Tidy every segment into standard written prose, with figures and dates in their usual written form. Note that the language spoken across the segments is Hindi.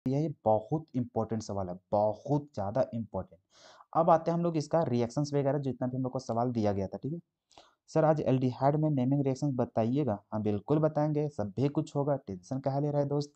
ये बहुत इंपॉर्टेंट सवाल है, बहुत ज़्यादा इंपॉर्टेंट। अब आते हैं हम लोग इसका रिएक्शंस वगैरह जितना भी हम लोग को सवाल दिया गया था, ठीक है। सर आज एल्डिहाइड में नेमिंग रिएक्शंस बताइएगा। हाँ बिल्कुल बताएंगे, सब भी कुछ होगा, टेंशन काहे ले रहा है दोस्त।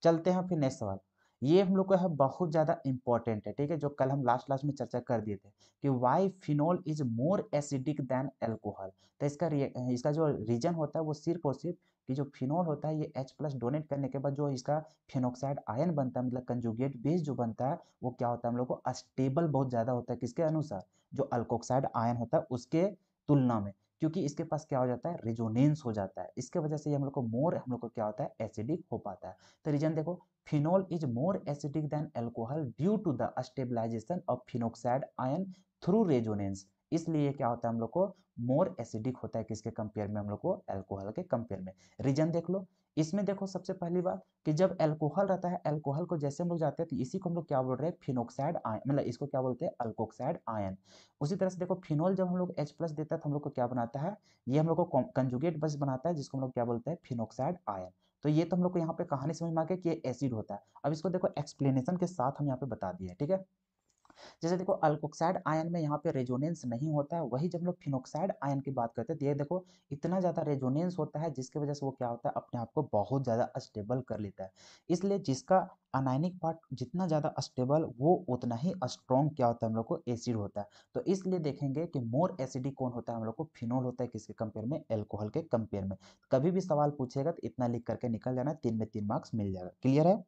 चलते हैं फिर नेक्स्ट सवाल। ये हम लोग को है बहुत ज़्यादा इंपॉर्टेंट है, ठीक है, जो कल हम लास्ट लास्ट में चर्चा कर दिए थे कि why phenol is more acidic than alcohol. तो इसका जो रीजन होता है वो सिर्फ और सिर्फ कि जो फिनोल होता है ये H प्लस डोनेट करने के बाद जो इसका फिनोक्साइड आयन बनता है, मतलब कंजुगेट बेस जो बनता है, वो क्या होता है हम लोग को अस्टेबल बहुत ज़्यादा होता है। किसके अनुसार? जो अल्कोक्साइड आयन होता है उसके तुलना में, क्योंकि इसके पास क्या हो जाता है, रेजोनेंस हो जाता है। इसके वजह से ये हम लोग को मोर हम लोग को क्या होता है, एसिडिक हो पाता है। तो रीजन देखो, phenol is more acidic than alcohol due to the stabilisation of phenoxide ion through resonance. इसलिए क्या होता है हम लोग को मोर एसिडिक होता है किसके कंपेयर में, हम लोग को अल्कोहल के कंपेयर में। रीजन देख लो। इसमें देखो सबसे पहली बात कि जब अल्कोहल रहता है, अल्कोहल को जैसे हम लोग जाते हैं तो इसी को हम लोग क्या बोल रहे हैं, फिनोक्साइड आयन, मतलब इसको क्या बोलते हैं, अल्कोक्साइड आयन। उसी तरह से देखो फिनोल जब हम लोग H प्लस देता है तो हम लोग को क्या बनाता है, ये हम लोग को कंजुगेट बस बनाता है जिसको हम लोग क्या बोलते हैं, फिनोक्साइड आयन। तो ये तो हम लोग को यहाँ पे कहानी समझ में आ गया कि ये एसिड होता है। अब इसको देखो एक्सप्लेनेशन के साथ हम यहाँ पे बता दिए, ठीक है। जैसे देखो अल्कोक्साइड आयन में यहाँ पे रेजोनेंस नहीं होता है, वही जब हम लोग फिनोक्साइड आयन की बात करते हैं तो ये देखो इतना ज़्यादा रेजोनेंस होता है जिसकी वजह से वो क्या होता है, अपने आप को बहुत ज़्यादा स्टेबल कर लेता है। इसलिए जिसका अनायनिक पार्ट जितना ज़्यादा स्टेबल वो उतना ही स्ट्रॉन्ग क्या होता है, हम लोग को एसिड होता है। तो इसलिए देखेंगे कि मोर एसिडिक कौन होता है, हम लोग को फिनोल होता है किसके कंपेयर में, एल्कोहल के कंपेयर में। कभी भी सवाल पूछेगा तो इतना लिख करके निकल जाना, 3 में 3 मार्क्स मिल जाएगा। क्लियर है?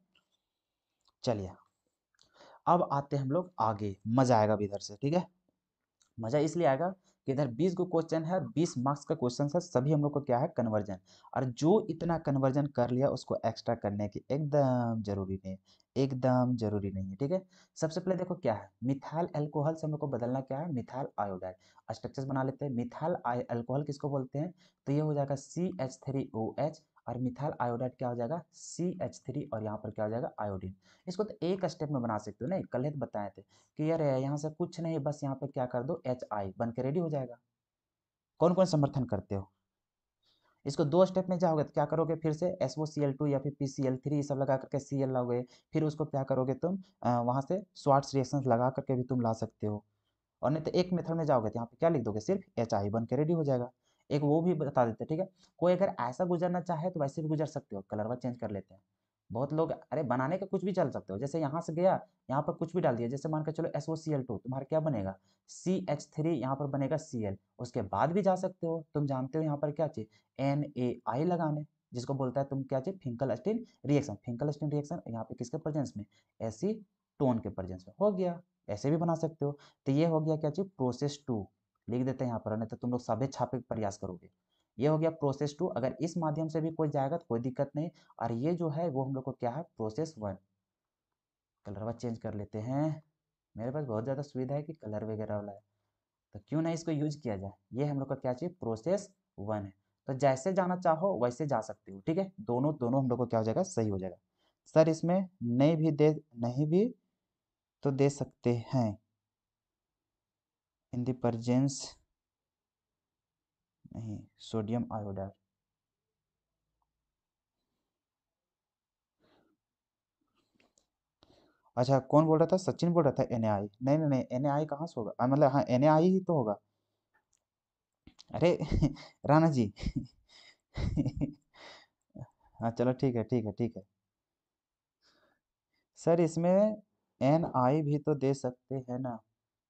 चलिए अब आते हैं हम लोग आगे, मजा आएगा भी इधर से, ठीक है। मजा इसलिए आएगा कि इधर 20 को क्वेश्चन है और 20 मार्क्स का क्वेश्चन है, सभी हम लोग को क्या है, कन्वर्जन। और जो इतना कन्वर्जन कर लिया उसको एक्स्ट्रा करने की एकदम जरूरी नहीं है, एकदम जरूरी नहीं है, ठीक है। सबसे पहले देखो क्या है, मिथाइल अल्कोहल से हम लोग को बदलना क्या है, मिथाइल आयोडाइड। स्ट्रक्चर्स बना लेते हैं। मिथाइल अल्कोहल किसको बोलते हैं, तो ये हो जाएगा CH3OH, और मिथाइल आयोडाइड क्या हो जाएगा, CH3, और यहाँ पर क्या हो जाएगा, आयोडीन। इसको तो एक स्टेप में बना सकते हो ना, कल ही तो बताए थे कि यार यहाँ से कुछ नहीं, बस यहाँ पे क्या कर दो, HI बन के रेडी हो जाएगा। कौन कौन समर्थन करते हो? इसको 2 स्टेप में जाओगे तो क्या करोगे, फिर से SOCl2 या फिर PCl3 ये सब लगा करके Cl लाओगे। फिर उसको क्या करोगे तुम, वहां से स्वार्ट्स रिएक्शंस लगा करके भी तुम ला सकते हो। और नहीं तो एक मेथड में जाओगे तो यहाँ पे क्या लिख दोगे, सिर्फ HI बन के रेडी हो जाएगा। एक वो भी बता देते, ठीक है। कोई अगर ऐसा गुजरना चाहे तो वैसे भी गुजर सकते हो, कलरवा चेंज कर लेते हैं। बहुत लोग अरे बनाने का कुछ भी चल सकते हो, जैसे यहाँ से गया, यहाँ पर कुछ भी डाल दिया, जैसे मान के चलो SOCl2, तुम्हारा क्या बनेगा, CH3, यहाँ पर बनेगा Cl। उसके बाद भी जा सकते हो, तुम जानते हो यहाँ पर क्या चाहिए, NaI लगाने, जिसको बोलता है तुम क्या चाहिए, फिंकलस्टीन रिएक्शन। फिंकलस्टीन रिएक्शन यहाँ पे किसके प्रेजेंस में, एसीटोन के प्रेजेंस में हो गया। ऐसे भी बना सकते हो। तो ये हो गया क्या चीज, प्रोसेस 2। लिख देते हैं यहाँ पर, नहीं तो तुम लोग सभी छापे के प्रयास करोगे। ये हो गया प्रोसेस 2, अगर इस माध्यम से भी कोई जाएगा तो कोई दिक्कत नहीं। और ये जो है वो हम लोग को क्या है, प्रोसेस 1। कलरवा चेंज कर लेते हैं, मेरे पास बहुत ज़्यादा सुविधा है कि कलर वगैरह वाला है, तो क्यों ना इसको यूज किया जाए। ये हम लोग का क्या चाहिए, प्रोसेस 1 है। तो जैसे जाना चाहो वैसे जा सकते हो, ठीक है। दोनों दोनों हम लोग को क्या हो जाएगा, सही हो जाएगा। सर इसमें नहीं भी तो दे सकते हैं, इन द प्रेजेंस, नहीं, सोडियम आयोडाइड। अच्छा कौन बोल रहा था, सचिन बोल रहा था NaI। नहीं नहीं नहीं, NaI कहाँ से होगा, मतलब हाँ NaI ही तो होगा। अरे राणा जी हाँ चलो ठीक है ठीक है ठीक है। सर इसमें NI भी तो दे सकते हैं ना।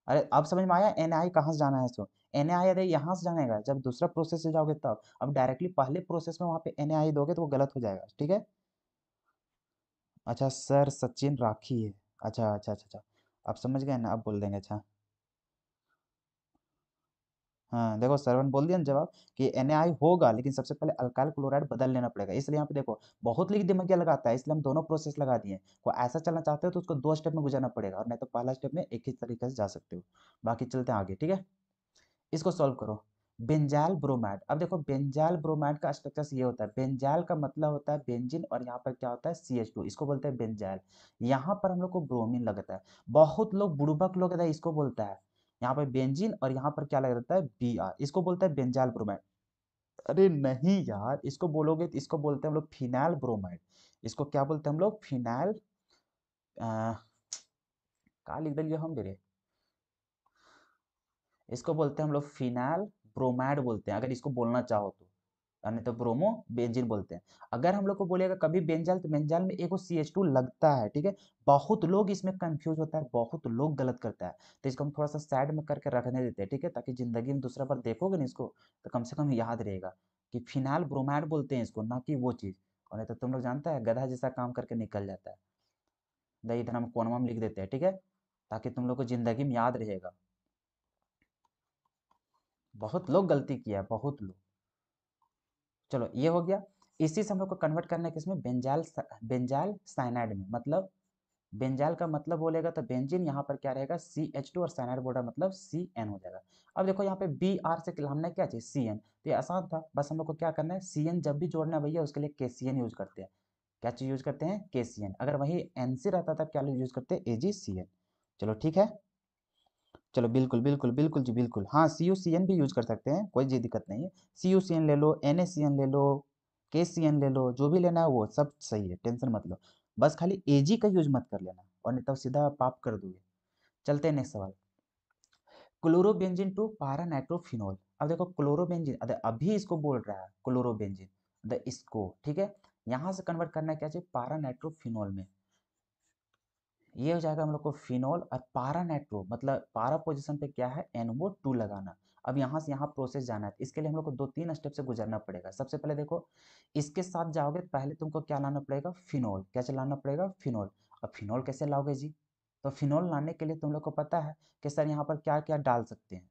अरे अब समझ में आया NI कहाँ से जाना है, सो NI अरे यहाँ से जानेगा जब दूसरा प्रोसेस से जाओगे तब। अब डायरेक्टली पहले प्रोसेस में वहाँ पे NI दोगे तो वो गलत हो जाएगा, ठीक है। अच्छा सर सचिन राखी है, अच्छा अच्छा अच्छा अच्छा, आप समझ गए ना, अब बोल देंगे, अच्छा। हाँ देखो सरवन बोल दिया ना जवाब कि NaI होगा, लेकिन सबसे पहले अल्काइल क्लोराइड बदल लेना पड़ेगा। इसलिए यहाँ पे देखो बहुत लिख दिमाग लगाता है, इसलिए हम दोनों प्रोसेस लगा दिए। को ऐसा चलना चाहते हो तो उसको 2 स्टेप में गुजरना पड़ेगा, और नहीं तो पहला स्टेप में एक ही तरीके से जा सकते हो। बाकी चलते हैं आगे, ठीक है। इसको सॉल्व करो। बेंजाइल ब्रोमाइड, अब देखो बेंजाइल ब्रोमाइड का स्ट्रक्चर ये होता है, बेंजाइल का मतलब होता है बेंजीन, और यहाँ पर क्या होता है CH2, इसको बोलते हैं बेंजाइल। यहाँ पर हम लोग को ब्रोमीन लगता है। बहुत लोग बुड़बक लोग इसको बोलता है, यहाँ पर बेंजीन और यहाँ पर क्या लग रहता है Br, इसको बोलते हैं बेंजाइल ब्रोमाइड। अरे नहीं यार, इसको बोलोगे तो इसको बोलते हैं हम लोग फिनाइल ब्रोमाइड। इसको क्या बोलते हैं हम लोग, फिनाइल कहाँ लिख दिलियो हम बेरे, इसको बोलते हैं हम लोग फिनाइल ब्रोमाइड बोलते हैं, अगर इसको बोलना चाहो तो, और नहीं तो ब्रोमो बेंजीन बोलते हैं। अगर हम लोग को बोलेगा कभी बेंजाल, तो बेंजाल में एक CH2 लगता है, ठीक है। बहुत लोग इसमें कंफ्यूज होता है, बहुत लोग गलत करता है, तो इसको हम थोड़ा सा साइड में करके रखने देते हैं, ठीक है, ताकि जिंदगी में दूसरा बार देखोगे ना इसको, तो कम से कम याद रहेगा कि फिनाइल ब्रोमाइड बोलते हैं इसको, ना कि वो चीज़। और नहीं तो तुम लोग जानता है गधा जैसा काम करके निकल जाता है। दही इधर हम कोनमा में लिख देते हैं, ठीक है, ताकि तुम लोग को जिंदगी में याद रहेगा। बहुत लोग गलती किया है, बहुत लोग। चलो ये हो गया। इसी से हम लोग को कन्वर्ट करना है किसमें, बेंजाल, बेंजाल साइनाइड में। मतलब बेंजाल का मतलब बोलेगा तो बेंजीन, यहाँ पर क्या रहेगा CH2, और साइनाइड बोल रहा मतलब CN हो जाएगा। अब देखो यहाँ पे BR से हमने क्या चाहिए CN, तो ये आसान था, बस हम लोग को क्या करना है, CN जब भी जोड़ना है भैया, उसके लिए KCN यूज करते हैं। क्या चीज यूज करते हैं, KCN। अगर वही NC रहता था, क्या यूज करते हैं, AgCN। चलो ठीक है। चलो बिल्कुल बिल्कुल बिल्कुल जी बिल्कुल, हाँ CuCN भी यूज कर सकते हैं, कोई जी दिक्कत नहीं है। CuCN ले लो, NaCN ले लो, KCN ले लो, जो भी लेना है वो सब सही है, टेंशन मत लो। बस खाली Ag का यूज मत कर लेना, और नहीं तो सीधा पाप कर दोगे। चलते हैं नेक्स्ट सवाल। क्लोरोबेंजीन टू पारा नाइट्रोफिनोल। अब देखो क्लोरोबेंजीन, अभी इसको बोल रहा है क्लोरोबेंजीन, इसको, ठीक है। यहाँ से कन्वर्ट करना है क्या चाहिए, पारा नाइट्रोफिनोल में। ये हो जाएगा हम लोग को फिनोल, और पारा नाइट्रो मतलब पारा पोजीशन पे क्या है, NO2 लगाना। अब यहाँ से यहाँ प्रोसेस जाना है, इसके लिए हम लोग को 2-3 स्टेप से गुजरना पड़ेगा। सबसे पहले देखो, इसके साथ जाओगे तो पहले तुमको क्या लाना पड़ेगा, फिनोल। क्या लाना पड़ेगा, फिनोल। अब फिनोल कैसे लाओगे जी, तो फिनोल लाने के लिए तुम लोग को पता है कि सर यहाँ पर क्या क्या डाल सकते हैं,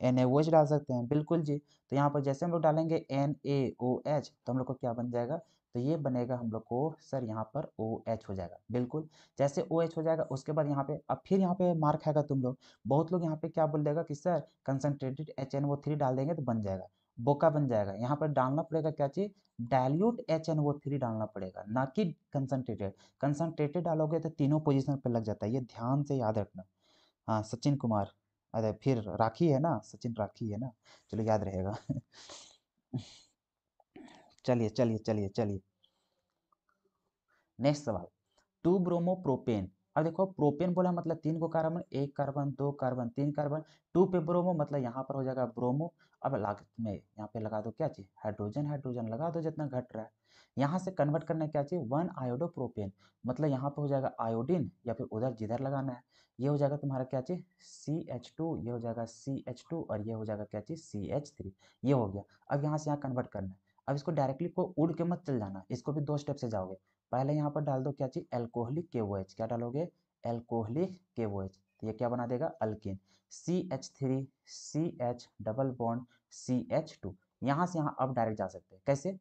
NaOH डाल सकते हैं, बिल्कुल जी। तो यहाँ पर जैसे हम लोग डालेंगे NaOH, तो हम लोग को क्या बन जाएगा, तो ये बनेगा हम लोग को सर यहाँ पर OH हो जाएगा, बिल्कुल। जैसे OH हो जाएगा, उसके बाद यहाँ पे अब फिर यहाँ पे मार्क खाएगा तुम लोग। बहुत लोग यहाँ पे क्या बोल देगा कि सर कंसनट्रेटेड HNO3 डाल देंगे तो बन जाएगा, बोका बन जाएगा। यहाँ पर डालना पड़ेगा क्या चीज, डायल्यूट HNO3 डालना पड़ेगा, ना कि कंसनट्रेटेड। कंसनट्रेटेड डालोगे तो तीनों पोजिशन पर लग जाता है, ये ध्यान से याद रखना। हाँ सचिन कुमार, अरे फिर राखी है ना, सचिन राखी है ना, चलो याद रहेगा। चलिए चलिए चलिए चलिए, नेक्स्ट सवाल। To bromo propane. अब देखो प्रोपेन बोला मतलब 3 को कार्बन, 1 कार्बन, 2 कार्बन, 3 कार्बन। 2 पे ब्रोमो मतलब यहाँ पर हो जाएगा ब्रोमो। अब में यहाँ पे लगा दो क्या चाहिए, हाइड्रोजन, हाइड्रोजन लगा दो जितना घट रहा है। यहाँ से कन्वर्ट करना क्या चाहिए, 1 आयोडो प्रोपेन, मतलब यहाँ पे हो जाएगा आयोडीन, या फिर उधर जिधर लगाना है। ये हो जाएगा तुम्हारा क्या चाहिए, CH2, ये हो जाएगा CH2, और ये हो जाएगा क्या चाहिए, CH3। ये हो गया। अब यहाँ से यहाँ कन्वर्ट करना है। अब इसको डायरेक्टली को उड़ के मत चल जाना, इसको भी 2 स्टेप से जाओगे। पहले यहाँ पर डाल दो क्या चीज, एल्कोहलिक KOH। क्या डालोगे, एल्कोहलिक KOH, तो ये क्या बना देगा, alkene. CH3, CH double bond, CH2। यहाँ से यहाँ अब डायरेक्ट जा सकते हैं, कैसे,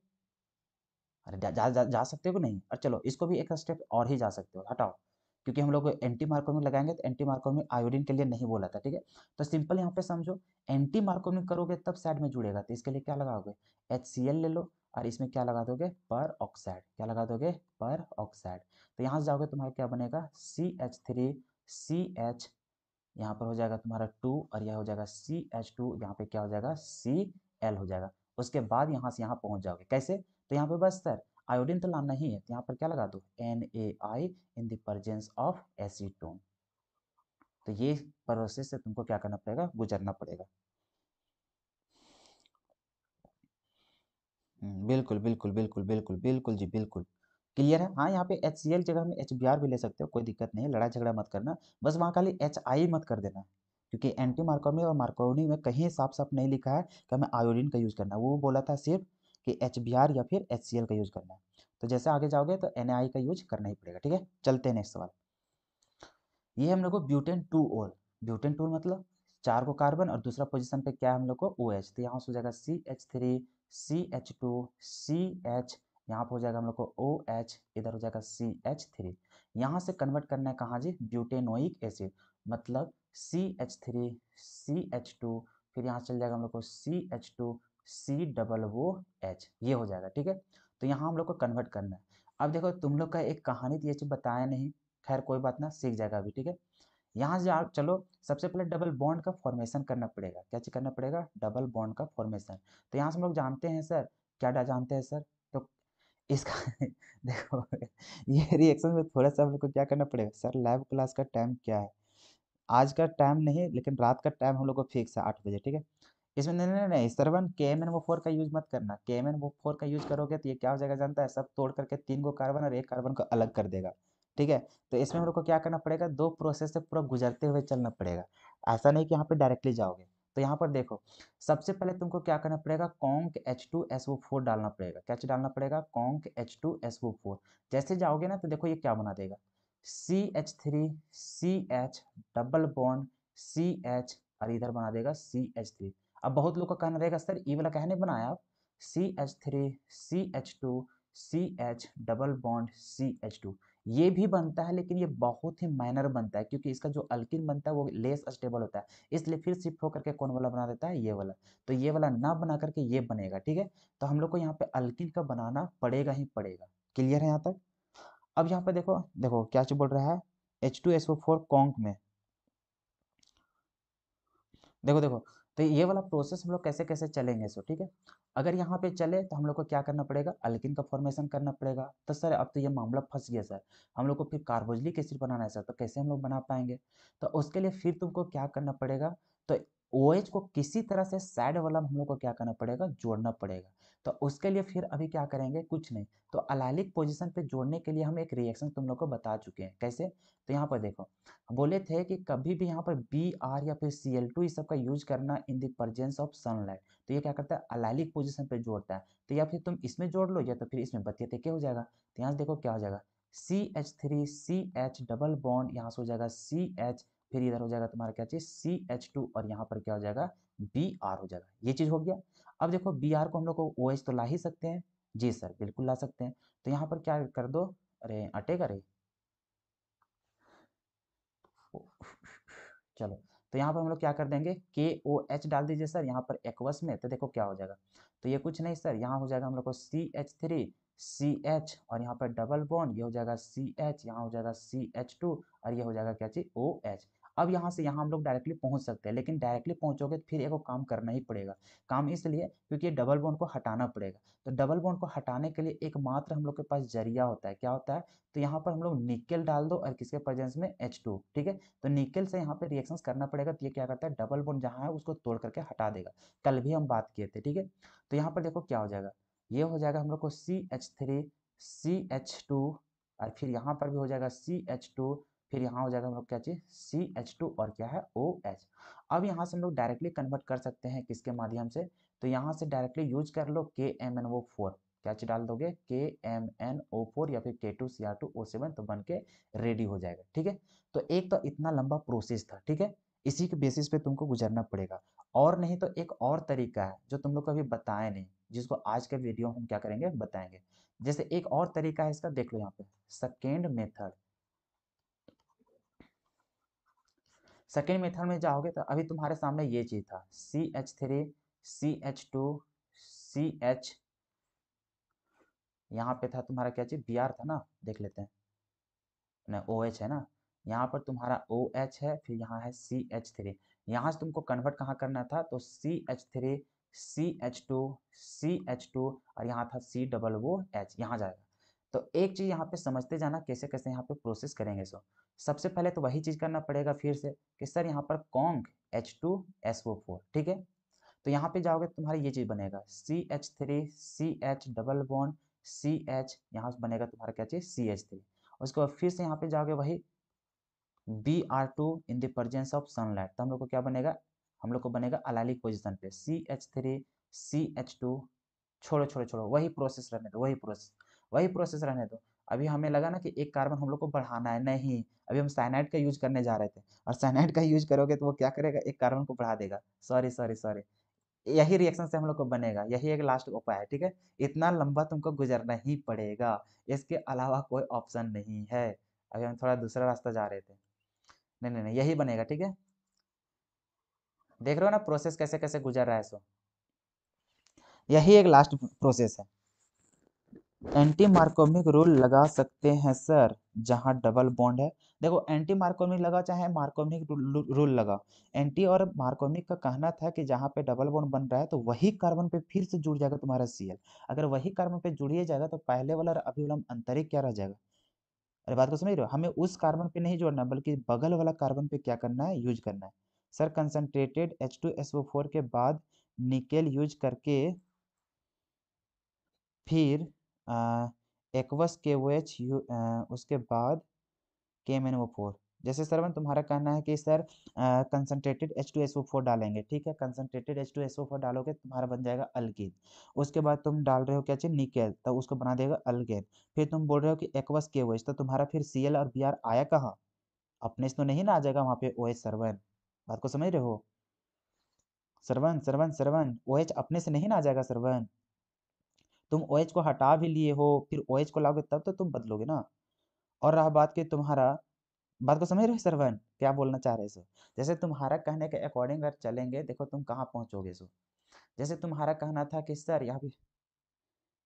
अरे जा सकते हो कि नहीं। और चलो इसको भी एक स्टेप और ही जा सकते हो, हटाओ, क्योंकि हम लोग एंटी मार्कोमिक लगाएंगे, तो एंटी मार्कोमिक आयोडीन के लिए नहीं बोला था, ठीक है। तो सिंपल यहाँ पे समझो, एंटी मार्कोमिक करोगे तब साइड में जुड़ेगा, तो इसके लिए क्या लगाओगे, HCl ले लो, और इसमें क्या लगा दोगे, पर ऑक्साइड। क्या लगा दोगे, पर ऑक्साइड। तो यहाँ से जाओगे तुम्हारा क्या बनेगा, CH3, CH, यहाँ पर हो जाएगा तुम्हारा 2, और यह हो जाएगा CH2, यहाँ पे क्या हो जाएगा, Cl हो जाएगा। उसके बाद यहाँ से यहाँ पहुँच जाओगे, कैसे, तो यहाँ पे बस सर आयोडीन तो लाना ही है, तो यहाँ पर क्या लगा दो, NaI in the presence of acetone. तो ये प्रोसेस से तुमको क्या करना पड़ेगा, गुजरना पड़ेगा। बिल्कुल बिल्कुल बिल्कुल बिल्कुल बिल्कुल जी बिल्कुल। क्लियर है, हाँ यहाँ पे HCl जगह में HBr भी ले सकते हो, कोई दिक्कत नहीं है, लड़ाई झगड़ा मत करना। बस वहाँ खाली HI मत कर देना, क्योंकि एंटी मार्कोनी और मार्कोनी में कहीं साफ साफ नहीं लिखा है कि हमें आयोडीन का यूज करना है, वो बोला था सिर्फ कि HBr या फिर HCl का यूज करना है। तो जैसे आगे जाओगे तो NaI का यूज करना ही पड़ेगा, ठीक है। चलते हैं नेक्स्ट सवाल। ये हम लोग को ब्यूटेन 2 ओल, ब्यूटेन 2 मतलब 4 को कार्बन, और दूसरा पोजीशन पे क्या है हम लोग को OH, तो यहाँ से हो जाएगा CH3, CH2, CH, यहाँ पे हो जाएगा हम लोग को OH, इधर हो जाएगा CH3। यहाँ से कन्वर्ट करना है कहाँ जी, ब्यूटेनोइक एसिड, मतलब CH3, CH2, फिर यहाँ चल जाएगा हम लोग को CH2, C डबल OH, ये हो जाएगा, ठीक है। तो यहाँ हम लोग को कन्वर्ट करना है। अब देखो तुम लोग का एक कहानी तो ये चीज बताया नहीं, खैर कोई बात ना, सीख जाएगा अभी, ठीक है। यहाँ से आप चलो, सबसे पहले डबल बॉन्ड का फॉर्मेशन करना पड़ेगा। क्या चीज करना पड़ेगा, डबल बॉन्ड का फॉर्मेशन। तो यहाँ से हम लोग जानते हैं सर, क्या जानते हैं सर, तो इसका देखो, ये रिएक्शन में थोड़ा सा हम लोग को क्या करना पड़ेगा सर, लैब क्लास का टाइम क्या है, आज का टाइम नहीं लेकिन रात का टाइम हम लोग को फिक्स है 8 बजे, ठीक है। इसमें नहीं नहीं नहीं श्रवण, के एम एन वो फोर का यूज मत करना, के एम एन वो फोर का यूज करोगे तो ये क्या हो जाएगा जानता है, सब तोड़ करके 3 गो कार्बन और एक कार्बन को अलग कर देगा, ठीक है। तो इसमें हम लोग को क्या करना पड़ेगा, 2 प्रोसेस से पूरा गुजरते हुए चलना पड़ेगा, ऐसा नहीं कि यहाँ पे डायरेक्टली जाओगे। तो यहाँ पर देखो, सबसे पहले तुमको क्या करना पड़ेगा, कॉन्क H2SO4 डालना पड़ेगा, क्या चीज डालना पड़ेगा, कॉन्क H2SO4। जैसे जाओगे ना तो देखो ये क्या बना देगा, CH3CH डबल बॉन्ड CH और इधर बना देगा CH3। अब बहुत लोग का कहना रहेगा सर ये वाला कहने बनाया आप, CH3CH2CH डबल बॉन्ड CH2, ये भी बनता है लेकिन ये बहुत ही माइनर बनता है क्योंकि इसका जो अल्किन बनता है वो लेस स्टेबल होता है, इसलिए फिर शिफ्ट होकर के कौन वाला बना देता है, ये वाला। तो ये वाला ना बना करके ये बनेगा, ठीक है। तो हम लोग को यहाँ पे अल्किन का बनाना पड़ेगा ही पड़ेगा। क्लियर है यहाँ तक। अब यहाँ पे देखो देखो क्या चीज बोल रहा है, H2SO4 कॉन्क में, देखो देखो, तो ये वाला प्रोसेस हम लोग कैसे कैसे चलेंगे सो, ठीक है। अगर यहाँ पे चले तो हम लोग को क्या करना पड़ेगा, अल्किन का फॉर्मेशन करना पड़ेगा। तो सर अब तो ये मामला फंस गया सर, हम लोग को फिर कार्बोक्सिलिक एसिड बनाना है सर, तो कैसे हम लोग बना पाएंगे। तो उसके लिए फिर तुमको क्या करना पड़ेगा, तो OH को किसी तरह से साइड वाला हम लोग को क्या करना पड़ेगा, जोड़ना पड़ेगा। तो उसके लिए फिर अभी क्या करेंगे, कुछ नहीं, तो अलाइलिक पोजीशन पे जोड़ने के लिए हम एक रिएक्शन तुम लोग को बता चुके हैं कैसे। तो यहाँ पर देखो, बोले थे कि कभी भी यहाँ पर Br या फिर Cl2 इस सब का यूज करना इन द प्रेजेंस ऑफ सनलाइट। तो ये क्या करता है, अलाइलिक पोजीशन पे जोड़ता है। तो या फिर तुम इसमें जोड़ लो या तो फिर इसमें बतिया क्या हो जाएगा। तो यहाँ से देखो क्या हो जाएगा, CH3CH डबल बॉन्ड, यहाँ से हो जाएगा CH, फिर इधर हो जाएगा तुम्हारा क्या चीज CH2 और यहाँ पर क्या हो जाएगा Br हो जाएगा। ये चीज हो गया। अब देखो Br को हम लोग को OH तो ला ही सकते हैं, जी सर बिल्कुल ला सकते हैं। तो यहाँ पर क्या कर दो, अरे अटेगा रे, चलो। तो यहाँ पर हम लोग क्या कर देंगे, KOH डाल दीजिए सर यहाँ पर एक्वस में, तो देखो क्या हो जाएगा। तो ये कुछ नहीं सर, यहाँ हो जाएगा हम लोग को CH3CH और यहाँ पर डबल बॉन्ड, ये हो जाएगा CH, यहाँ हो जाएगा CH2 और ये हो जाएगा क्या चीज OH। अब यहाँ से यहाँ हम लोग डायरेक्टली पहुंच सकते हैं, लेकिन डायरेक्टली पहुंचोगे तो फिर एक काम करना ही पड़ेगा। काम इसलिए क्योंकि डबल बॉन्ड को हटाना पड़ेगा। तो डबल बॉन्ड को हटाने के लिए एकमात्र हम लोग के पास जरिया होता है, क्या होता है, तो यहाँ पर हम लोग निकेल डाल दो और किसके प्रेजेंस में H2, ठीक है। तो निकेल से यहाँ पे रिएक्शंस करना पड़ेगा, तो ये क्या करता है, डबल बॉन्ड जहाँ है उसको तोड़ करके हटा देगा। कल भी हम बात किए थे, ठीक है। तो यहाँ पर देखो क्या हो जाएगा, ये हो जाएगा हम लोग को CH3CH2 और फिर यहाँ पर भी हो जाएगा CH2, फिर यहाँ हो जाएगा हम लोग क्या चीज CH2 और क्या है OH। अब यहाँ से हम लोग डायरेक्टली कन्वर्ट कर सकते हैं किसके माध्यम से, तो यहाँ से डायरेक्टली यूज कर लो KMnO4, क्या चीज डाल दोगे KMnO4 या फिर K2Cr2O7, तो बन के रेडी हो जाएगा, ठीक है। तो एक तो इतना लंबा प्रोसेस था, ठीक है, इसी के बेसिस पे तुमको गुजरना पड़ेगा। और नहीं तो एक और तरीका है जो तुम लोग कभी बताए नहीं, जिसको आज के वीडियो हम क्या करेंगे बताएंगे। जैसे एक और तरीका है इसका, देख लो यहाँ पे सेकेंड मेथड। सेकेंड मेथड में जाओगे तो अभी तुम्हारे सामने ये चीज था CH3CH2 CH, यहाँ पे था तुम्हारा क्या चीज Br था ना, देख लेते हैं ना, OH है ना, यहाँ पर तुम्हारा OH है, फिर यहाँ है CH3। यहाँ से तुमको कन्वर्ट कहाँ करना था, तो CH3 CH2 CH2 और यहाँ था C डबल वो H, यहाँ जाएगा। तो एक चीज यहाँ पे समझते जाना कैसे कैसे यहाँ पे प्रोसेस करेंगे। सो सबसे पहले तो वही चीज करना पड़ेगा फिर से कि सर यहाँ पर कॉन्क H2SO4, ठीक है। तो यहाँ पे जाओगे तुम्हारा ये चीज बनेगा CH3CH डबल बॉन्ड CH, यहाँ से बनेगा तुम्हारा क्या चीज CH3। उसके बाद फिर से यहाँ पे जाओगे वही Br2 in the presence of sunlight, तो हम लोग को क्या बनेगा, हम लोग को बनेगा अलाइलिक पोजीशन पे CH3CH2, छोड़ो छोड़ो छोड़ो, वही प्रोसेस रहने दो, वही प्रोसेस रहने दो। अभी हमें लगा ना कि एक कार्बन हम लोग को बढ़ाना है, नहीं, अभी हम साइनाइड का यूज करने जा रहे थे, और साइनाइड का यूज करोगे तो वो क्या करेगा, एक कार्बन को बढ़ा देगा। सॉरी सॉरी सॉरी, यही रिएक्शन से हम लोग को बनेगा, यही एक लास्ट उपाय है, ठीक है। इतना लंबा तुमको गुजरना ही पड़ेगा, इसके अलावा कोई ऑप्शन नहीं है। अभी हम थोड़ा दूसरा रास्ता जा रहे थे, नहीं नहीं नहीं, यही बनेगा, ठीक है। देख रहे हो ना प्रोसेस कैसे कैसे गुजर रहा है, सो यही एक लास्ट प्रोसेस है। एंटी मार्कोमिक रूल लगा सकते हैं सर, जहाँ डबल बॉन्ड है। देखो एंटी मार्कोनिक लगा चाहे मार्कोनिक रूल लगा, एंटी और मार्कोनिक का कहना था कि जहाँ पे डबल बॉन्ड बन रहा है तो वही कार्बन पे फिर से जुड़ जाएगा तुम्हारा Cl। अगर वही कार्बन पे जुड़िए जाएगा तो पहले वाला और अभी वाला में अंतर ही क्या रह जाएगा। अरे बात को समझ रहे हो, हमें उस कार्बन पे नहीं जोड़ना बल्कि बगल वाला कार्बन पे क्या करना है, यूज करना है। सर कंसंट्रेटेड H2SO4 के बाद निकेल यूज करके फिर एक्वस KOH उसके बाद KMnO4। जैसे सरवन तुम्हारा कहना है कि सर कंसनट्रेटेड H2SO4 डालेंगे, ठीक है, कंसनट्रेटेड H2SO4 डालोगे तुम्हारा बन जाएगा अल्कीन। उसके बाद तुम डाल रहे हो क्या चीज, निकेल, तो उसको बना देगा अल्केन। फिर तुम बोल रहे हो कि एक्वस KOH, तो तुम्हारा फिर Cl और Br आया कहाँ, अपने से तो नहीं ना आ जाएगा वहां पे OH। सरवन बात को समझ रहे हो, सरवन सरवन सरवन OH अपने से नहीं ना आ जाएगा सरवन। तुम OH को हटा भी लिए हो फिर OH को लाओगे तब तो तुम बदलोगे ना। और रहा बात कि तुम्हारा, बात को समझ रहे हो सरवन क्या बोलना चाह रहे हो सो, जैसे तुम्हारा कहने के अकॉर्डिंग अगर चलेंगे देखो तुम कहाँ पहुंचोगे सो। जैसे तुम्हारा कहना था कि सर यहाँ पे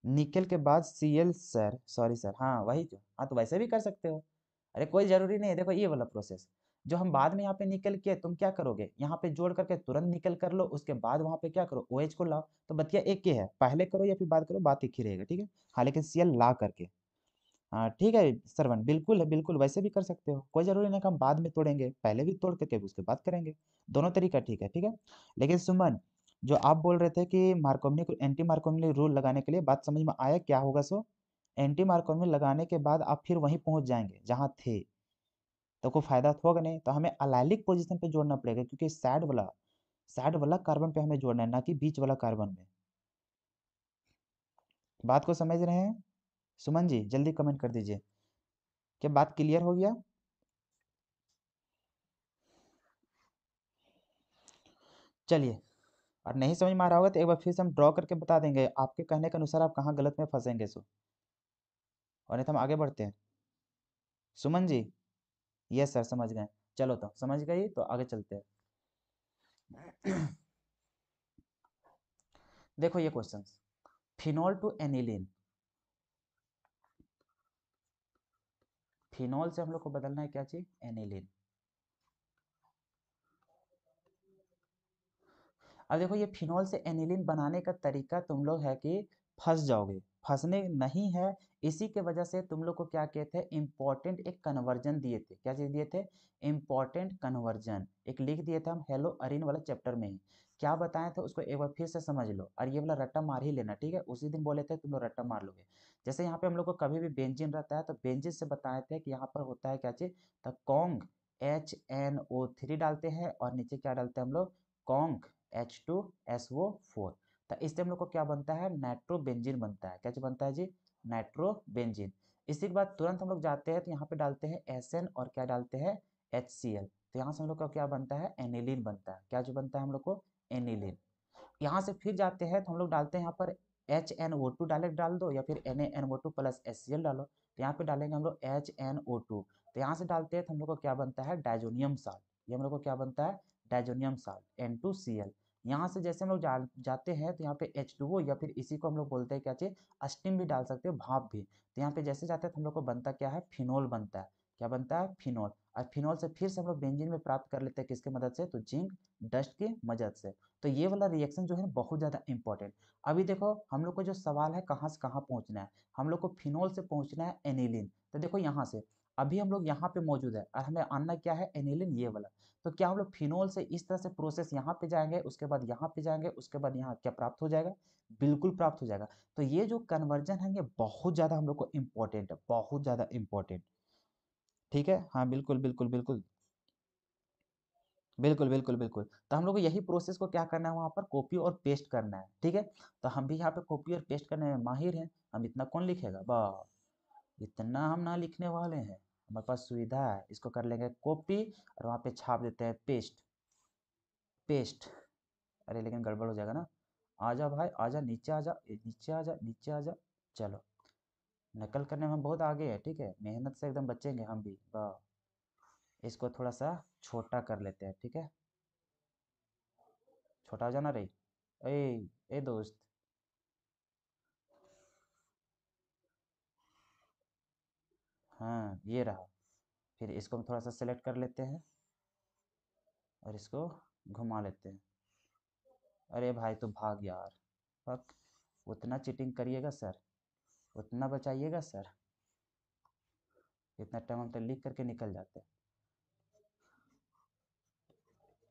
निकल के बाद Cl, सर सॉरी सर, हाँ वही जो, हाँ तो वैसे भी कर सकते हो। अरे कोई जरूरी नहीं है, देखो ये वाला प्रोसेस जो हम बाद में यहाँ पे निकल किए, तुम क्या करोगे यहाँ पे जोड़ करके तुरंत निकल कर लो, उसके बाद वहां पे क्या करो OH को लाओ, तो बतिया एक ही है, पहले करो या फिर बात करो बात एक ही रहेगा, ठीक है। हाँ लेकिन Cl ला करके, हाँ ठीक है श्रवण, बिल्कुल है बिल्कुल, वैसे भी कर सकते हो, कोई जरूरी नहीं कि हम बाद में तोड़ेंगे, पहले भी तोड़ करके उसके बाद करेंगे। दोनों तरीका ठीक है, ठीक है। लेकिन सुमन, जो आप बोल रहे थे कि मार्कोवनी एंटी मार्कोवनी रूल लगाने के लिए, बात समझ में आया क्या होगा सो। एंटी मार्कोवनी लगाने के बाद आप फिर वहीं पहुंच जाएंगे जहां थे, तो कोई फायदा तो होगा नहीं, तो हमें अलाइलिक पोजीशन पे जोड़ना पड़ेगा क्योंकि सैड वाला कार्बन पे हमें जोड़ना है, ना कि बीच वाला कार्बन में। बात को समझ रहे हैं सुमन जी, जल्दी कमेंट कर दीजिए, क्या बात क्लियर हो गया। चलिए, और नहीं समझ में आ रहा होगा तो एक बार फिर से हम ड्रॉ करके बता देंगे, आपके कहने के अनुसार आप कहाँ गलत में फंसेंगे सो, और नहीं तो हम आगे बढ़ते हैं। सुमन जी, यस सर समझ गए, चलो तो समझ गई तो आगे चलते हैं। देखो ये question, phenol to aniline, phenol से हम लोग को बदलना है क्या चीज, एनिलीन। अब देखो ये फिनॉल से एनिलीन बनाने का तरीका तुम लोग है कि फंस जाओगे, फंसने नहीं है, इसी के वजह से तुम लोग को क्या किए थे, इंपॉर्टेंट एक कन्वर्जन दिए थे, क्या चीज दिए थे, इंपॉर्टेंट कन्वर्जन एक लिख दिए थे हम हेलो अरिन वाले चैप्टर में ही। क्या बताए थे उसको एक बार फिर से समझ लो, और ये वाला रट्टा मार ही लेना, ठीक है, उसी दिन बोले थे तुम लोग रट्टा मार लोगे। जैसे यहाँ पे हम लोग को कभी भी बेंजीन रहता है तो बेंजीन से बताए थे कि यहाँ पर होता है क्या चीज, तो कॉन्ग HNO3 डालते हैं और नीचे क्या डालते हैं हम लोग, कॉन्ग H2SO4। तो इससे हम लोग को क्या बनता है, नाइट्रोबेंजीन बनता है, क्या चीज बनता है जी, नाइट्रोबेंजीन। इसी के बाद तुरंत हम लोग जाते हैं तो यहाँ पे डालते हैं SN और क्या डालते हैं HCl, तो यहाँ से हम लोग का क्या बनता है, एनिलीन बनता है, क्या जो बनता है हम लोग को, एनिलीन। यहाँ से फिर जाते हैं तो हम लोग डालते हैं यहाँ पर HNO2 डायरेक्ट डाल दो या फिर NaNO2 प्लस HCl डालो, तो यहाँ पे डालेंगे हम लोग HNO2, तो यहाँ से डालते हैं तो हम लोग को क्या बनता है, डाइजोनियम साल्ट, ये हम लोग को क्या बनता है, डाइजोनियम साल्ट N2Cl। यहाँ से जैसे हम लोग जाते हैं तो यहाँ पे H2O या फिर इसी को हम लोग बोलते हैं क्या चीज, स्टीम भी डाल सकते हो, भाप भी, तो यहाँ पे जैसे जाते हैं तो हम लोग को बनता क्या है, फिनोल बनता है, क्या बनता है, फिनोल। और फिनोल से फिर से हम लोग बेंजीन में प्राप्त कर लेते हैं किसके मदद से, तो जिंक डस्ट की मदद से। तो ये वाला रिएक्शन जो है बहुत ज़्यादा इंपॉर्टेंट। अभी देखो हम लोग को जो सवाल है कहाँ से कहाँ पहुँचना है, हम लोग को फिनोल से पहुँचना है एनिलीन, तो देखो यहाँ से अभी हम लोग यहाँ पे मौजूद है और हमें आना क्या है, एनिलीन ये वाला। तो क्या हम लोग फिनोल से इस तरह से प्रोसेस यहाँ पे जाएंगे, उसके बाद यहाँ पे जाएंगे, उसके बाद यहाँ क्या प्राप्त हो जाएगा, बिल्कुल प्राप्त हो जाएगा। तो ये जो कन्वर्जन है ये बहुत ज़्यादा हम लोग को इम्पोर्टेंट है, बहुत ज़्यादा इम्पोर्टेंट, ठीक है, हाँ बिल्कुल बिल्कुल बिल्कुल बिल्कुल बिल्कुल बिल्कुल। तो हम लोग को यही प्रोसेस को क्या करना है, वहाँ पर कॉपी और पेस्ट करना है, ठीक है। तो हम भी यहाँ पे कॉपी और पेस्ट करने में माहिर हैं, हम इतना कौन लिखेगा, वाह, इतना हम ना लिखने वाले हैं, हमारे पास सुविधा है, इसको कर लेंगे कॉपी और वहाँ पे छाप देते हैं पेस्ट, पेस्ट। अरे लेकिन गड़बड़ हो जाएगा ना, आजा भाई आजा, नीचे आजा, नीचे आजा, नीचे आजा। चलो, नकल करने में हम बहुत आगे है, ठीक है, मेहनत से एकदम बचेंगे हम भी, वाह। इसको थोड़ा सा छोटा कर लेते हैं, ठीक है, छोटा हो जाना रही, ए दोस्त, हाँ ये रहा। फिर इसको हम थोड़ा सा सेलेक्ट कर लेते हैं और इसको घुमा लेते हैं। अरे भाई तो भाग यार। फक। उतना चीटिंग करिएगा सर, उतना बचाइएगा सर। इतना टाइम हम तो लिख करके निकल जाते हैं।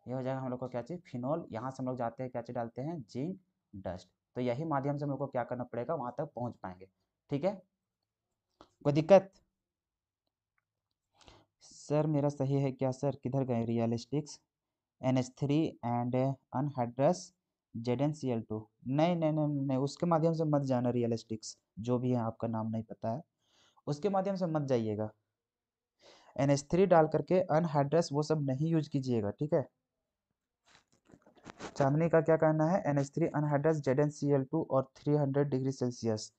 ये हो जाएगा हम लोग को क्या चाहिए, फिनॉल। यहाँ से हम लोग जाते हैं क्या चीज़ डालते हैं, जिंक डस्ट। तो यही माध्यम से हम लोग को क्या करना पड़ेगा, वहाँ तक पहुँच पाएंगे। ठीक है, कोई दिक्कत? सर मेरा सही है क्या सर, किधर गए रियलिस्टिक्स? NH3 and anhydrous ZnCl2। नहीं नहीं नहीं नहीं, उसके माध्यम से मत जाना रियलिस्टिक्स, जो भी है आपका नाम नहीं पता है, उसके माध्यम से मत जाइएगा। NH3 डाल करके अनहाइड्रस वो सब नहीं यूज कीजिएगा, ठीक है। चांदनी का क्या कहना है, NH3 अनहाइड्रस ZnCl2 और 300 डिग्री सेल्सियस।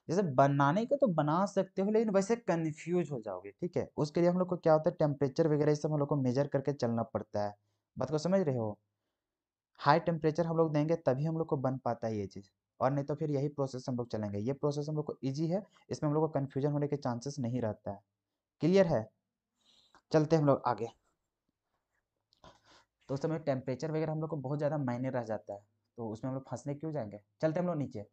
जैसे बनाने के तो बना सकते हो, लेकिन वैसे कंफ्यूज हो जाओगे, ठीक है। उसके लिए हम लोग को क्या होता है, टेम्परेचर वगैरह ये सब हम लोग को मेजर करके चलना पड़ता है। बात को समझ रहे हो? हाई टेम्परेचर हम लोग देंगे तभी हम लोग को बन पाता है ये चीज़, और नहीं तो फिर यही प्रोसेस हम लोग चलेंगे। ये प्रोसेस हम लोग को ईजी है, इसमें हम लोग को कन्फ्यूजन होने के चांसेस नहीं रहता है। क्लियर है? चलते हम लोग आगे। तो उस समय टेम्परेचर वगैरह हम लोग को बहुत ज़्यादा मायने रह जाता है, तो उसमें हम लोग फंसने क्यों जाएंगे। चलते हम लोग नीचे।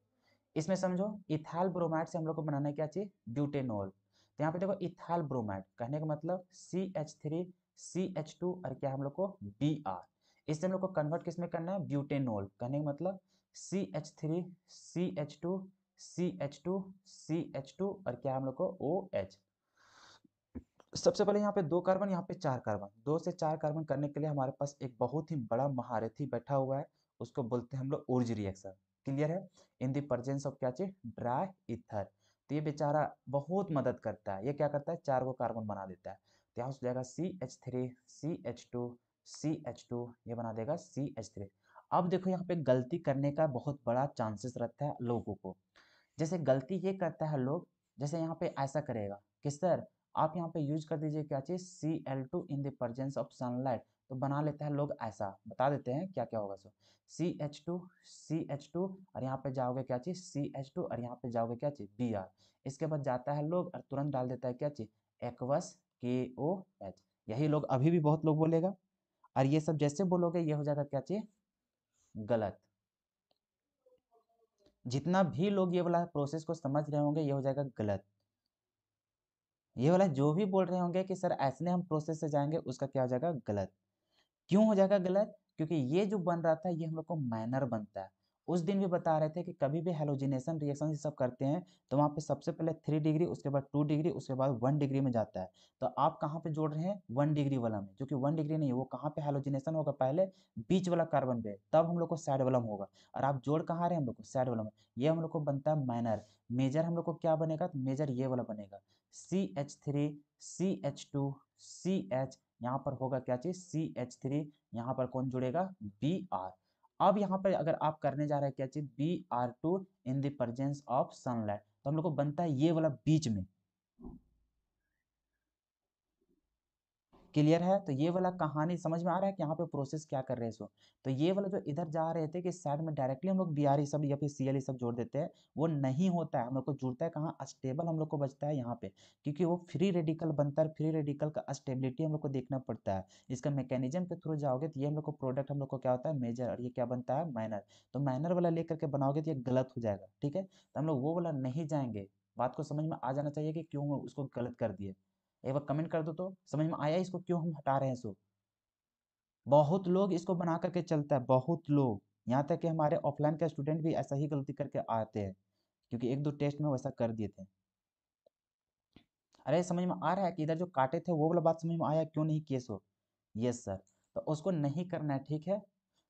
इसमें समझो इथाइल ब्रोमाइड से हम लोग को बनाना है क्या चाहिए, ब्यूटेनॉल। तो यहाँ पे देखो इथाइल ब्रोमाइड कहने का मतलब CH3CH2 और क्या हम लोग को Br। इससे हम लोग को कन्वर्ट किस में करना है, ब्यूटेनॉल। कहने का मतलब CH3CH2CH2CH2 और क्या हम लोग को OH। सबसे पहले यहाँ पे 2 कार्बन, यहाँ पे 4 कार्बन। 2 से 4 कार्बन करने के लिए हमारे पास एक बहुत ही बड़ा महारथी बैठा हुआ है, उसको बोलते हैं हम लोग उर्ज रिएक्शन। क्लियर है? इन दी प्रेजेंस ऑफ क्या चीज, ड्राई ईथर। तो ये बेचारा बहुत मदद करता है। ये क्या करता है, 4 को कार्बन बना देता है। तो यहाँ हो जाएगा CH3CH2CH2, ये बना देगा CH3। अब देखो यहाँ पे गलती करने का बहुत बड़ा चांसेस रहता है लोगों को। जैसे गलती ये करता है लोग, जैसे यहाँ पे ऐसा करेगा कि सर आप यहाँ पे यूज कर दीजिए क्या चीज, Cl2 in the presence of sunlight. तो बना लेते हैं लोग ऐसा, बता देते हैं क्या क्या होगा। सो CH2 और यहाँ पे जाओगे क्या चीज CH2 और यहाँ पे जाओगे क्या चीज Br। इसके बाद जाता है लोग और तुरंत डाल देता है क्या चीज, एक्वस KOH। यही लोग अभी भी बहुत लोग बोलेगा, और ये सब जैसे बोलोगे ये हो जाएगा क्या चीज, गलत। जितना भी लोग ये वाला प्रोसेस को समझ रहे होंगे ये हो जाएगा गलत। ये वाला जो भी बोल रहे होंगे कि सर ऐसे हम प्रोसेस से जाएंगे, उसका क्या हो जाएगा, गलत। क्यों हो जाएगा गलत, क्योंकि ये जो बन रहा था ये हम लोग को माइनर बनता है। उस दिन भी बता रहे थे कि कभी भी हेलोजिनेशन रिएक्शन ये सब करते हैं तो वहाँ पे सबसे पहले 3 डिग्री, उसके बाद 2 डिग्री, उसके बाद 1 डिग्री में जाता है। तो आप कहाँ पे जोड़ रहे हैं, 1 डिग्री वाला में, जो कि 1 डिग्री नहीं है। वो कहाँ पे हेलोजिनेशन होगा, पहले बीच वाला कार्बन पे, तब हम लोग को सैड वाला होगा। और आप जोड़ कहाँ रहे हैं हम लोग को, सैड वाला में। ये हम लोग को बनता है माइनर। मेजर हम लोग को क्या बनेगा, तो मेजर ये वाला बनेगा CH3CH2CH। यहाँ पर होगा क्या चीज CH3, यहाँ पर कौन जुड़ेगा, Br। अब यहाँ पर अगर आप करने जा रहे हैं क्या चीज, Br2 in the presence of sunlight, तो हम लोग को बनता है ये वाला बीच में। क्लियर है? तो ये वाला कहानी समझ में आ रहा है कि यहाँ पे प्रोसेस क्या कर रहे हैं सो। तो ये वाला जो इधर जा रहे थे कि साइड में डायरेक्टली हम लोग Br सब या फिर Cl सब जोड़ देते हैं, वो नहीं होता है। हम लोग को जुड़ता है कहाँ, स्टेबल हम लोग को बचता है यहाँ पे, क्योंकि वो फ्री रेडिकल बनता है। फ्री रेडिकल का स्टेबिलिटी हम लोग को देखना पड़ता है। इसका मैकेनिज्म के थ्रू जाओगे तो ये हम लोग को प्रोडक्ट हम लोग को क्या होता है, मेजर, और ये क्या बनता है, माइनर। तो माइनर वाला लेकर के बनाओगे तो ये गलत हो जाएगा, ठीक है। तो हम लोग वो वाला नहीं जाएंगे। बात को समझ में आ जाना चाहिए कि क्यों उसको गलत कर दिए। एक बार कमेंट कर दो तो समझ में आया इसको क्यों हम हटा रहे हैं सो। बहुत लोग इसको बना करके चलता है, बहुत लोग, यहाँ तक कि हमारे ऑफलाइन के स्टूडेंट भी ऐसा ही गलती करके आते हैं, क्योंकि एक दो टेस्ट में वैसा कर दिए थे। अरे समझ में आ रहा है कि इधर जो काटे थे वो वाला बात समझ में आया, क्यों नहीं किए सो। Yes sir. तो उसको नहीं करना है, ठीक है।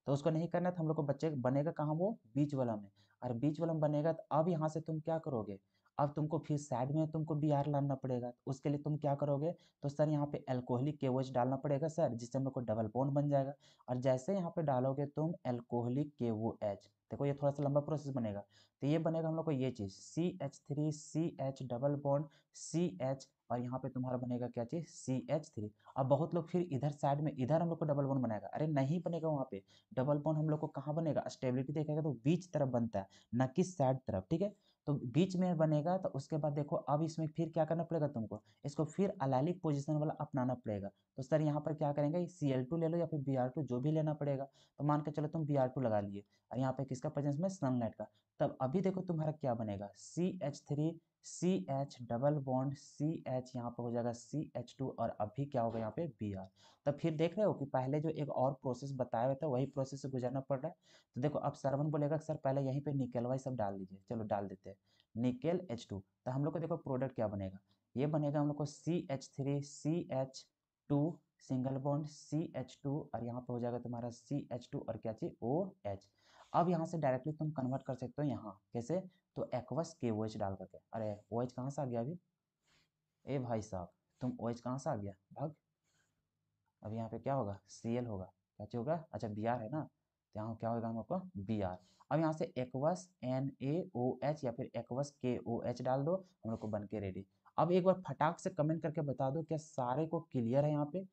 तो उसको नहीं करना है तो हम लोग को बच्चे बनेगा कहाँ, वो बीच वाला में। और बीच वाला में बनेगा तो अब यहाँ से तुम क्या करोगे, अब तुमको फिर साइड में तुमको Br लाना पड़ेगा। तो उसके लिए तुम क्या करोगे, तो सर यहाँ पे एल्कोहलिक KOH डालना पड़ेगा सर, जिससे हम लोग को डबल बॉन्ड बन जाएगा। और जैसे यहाँ पे डालोगे तुम एल्कोहलिक KOH, देखो ये थोड़ा सा लंबा प्रोसेस बनेगा। तो ये बनेगा हम लोग को ये चीज़ CH3CH डबल बॉन्ड CH, और यहाँ पे तुम्हारा बनेगा क्या चीज़, CH3। अब बहुत लोग फिर इधर साइड में इधर हम लोग को डबल बॉन्ड बनाएगा, अरे नहीं बनेगा। वहाँ पे डबल बॉन्ड हम लोग को कहाँ बनेगा, स्टेबिलिटी देखेगा तो बीच तरफ बनता है, न कि साइड तरफ, ठीक है। तो बीच में बनेगा, तो उसके बाद देखो अब इसमें फिर क्या करना पड़ेगा तुमको, इसको फिर अलैलिक पोजीशन वाला अपनाना पड़ेगा। तो सर यहाँ पर क्या करेंगे, Cl2 ले लो या फिर Br2 जो भी लेना पड़ेगा। तो मान के चलो तुम Br2 लगा लिए, और यहाँ पे किसका प्रेजेंस में, सनलाइट का। तब अभी देखो तुम्हारा क्या बनेगा, CH3 CH double bond CH, यहाँ पे हो जाएगा CH2, और अभी क्या होगा यहाँ पे Br। तब फिर देख रहे हो कि पहले जो एक और प्रोसेस बताया हुआ था वही प्रोसेस से गुजरना पड़ रहा है। तो देखो अब सरवन बोलेगा कि सर पहले यहीं पे निकेल वाई सब डाल दीजिए, चलो डाल देते हैं, निकेल H2। तो हम लोग को देखो प्रोडक्ट क्या बनेगा, ये बनेगा हम लोग को CH3 CH2 single bond CH2, और यहाँ पे हो जाएगा तुम्हारा CH2 और क्या चाहिए, OH। अब यहाँ से डायरेक्टली तुम कन्वर्ट कर सकते हो यहाँ कैसे, तो एक्वस KOH डाल करके। अरे OH कहाँ से आ गया अभी, ए भाई साहब तुम OH कहाँ से आ गया भाग। अब यहाँ पे क्या होगा, Cl होगा, क्या चाहिए होगा, अच्छा Br है ना, तो यहाँ क्या होगा हम लोग को Br। अब यहाँ से एक्वस NaOH या फिर एक्वस KOH डाल दो, हम लोग को बन के रेडी। अब एक बार फटाक से कमेंट करके बता दो क्या सारे को क्लियर है। यहाँ पे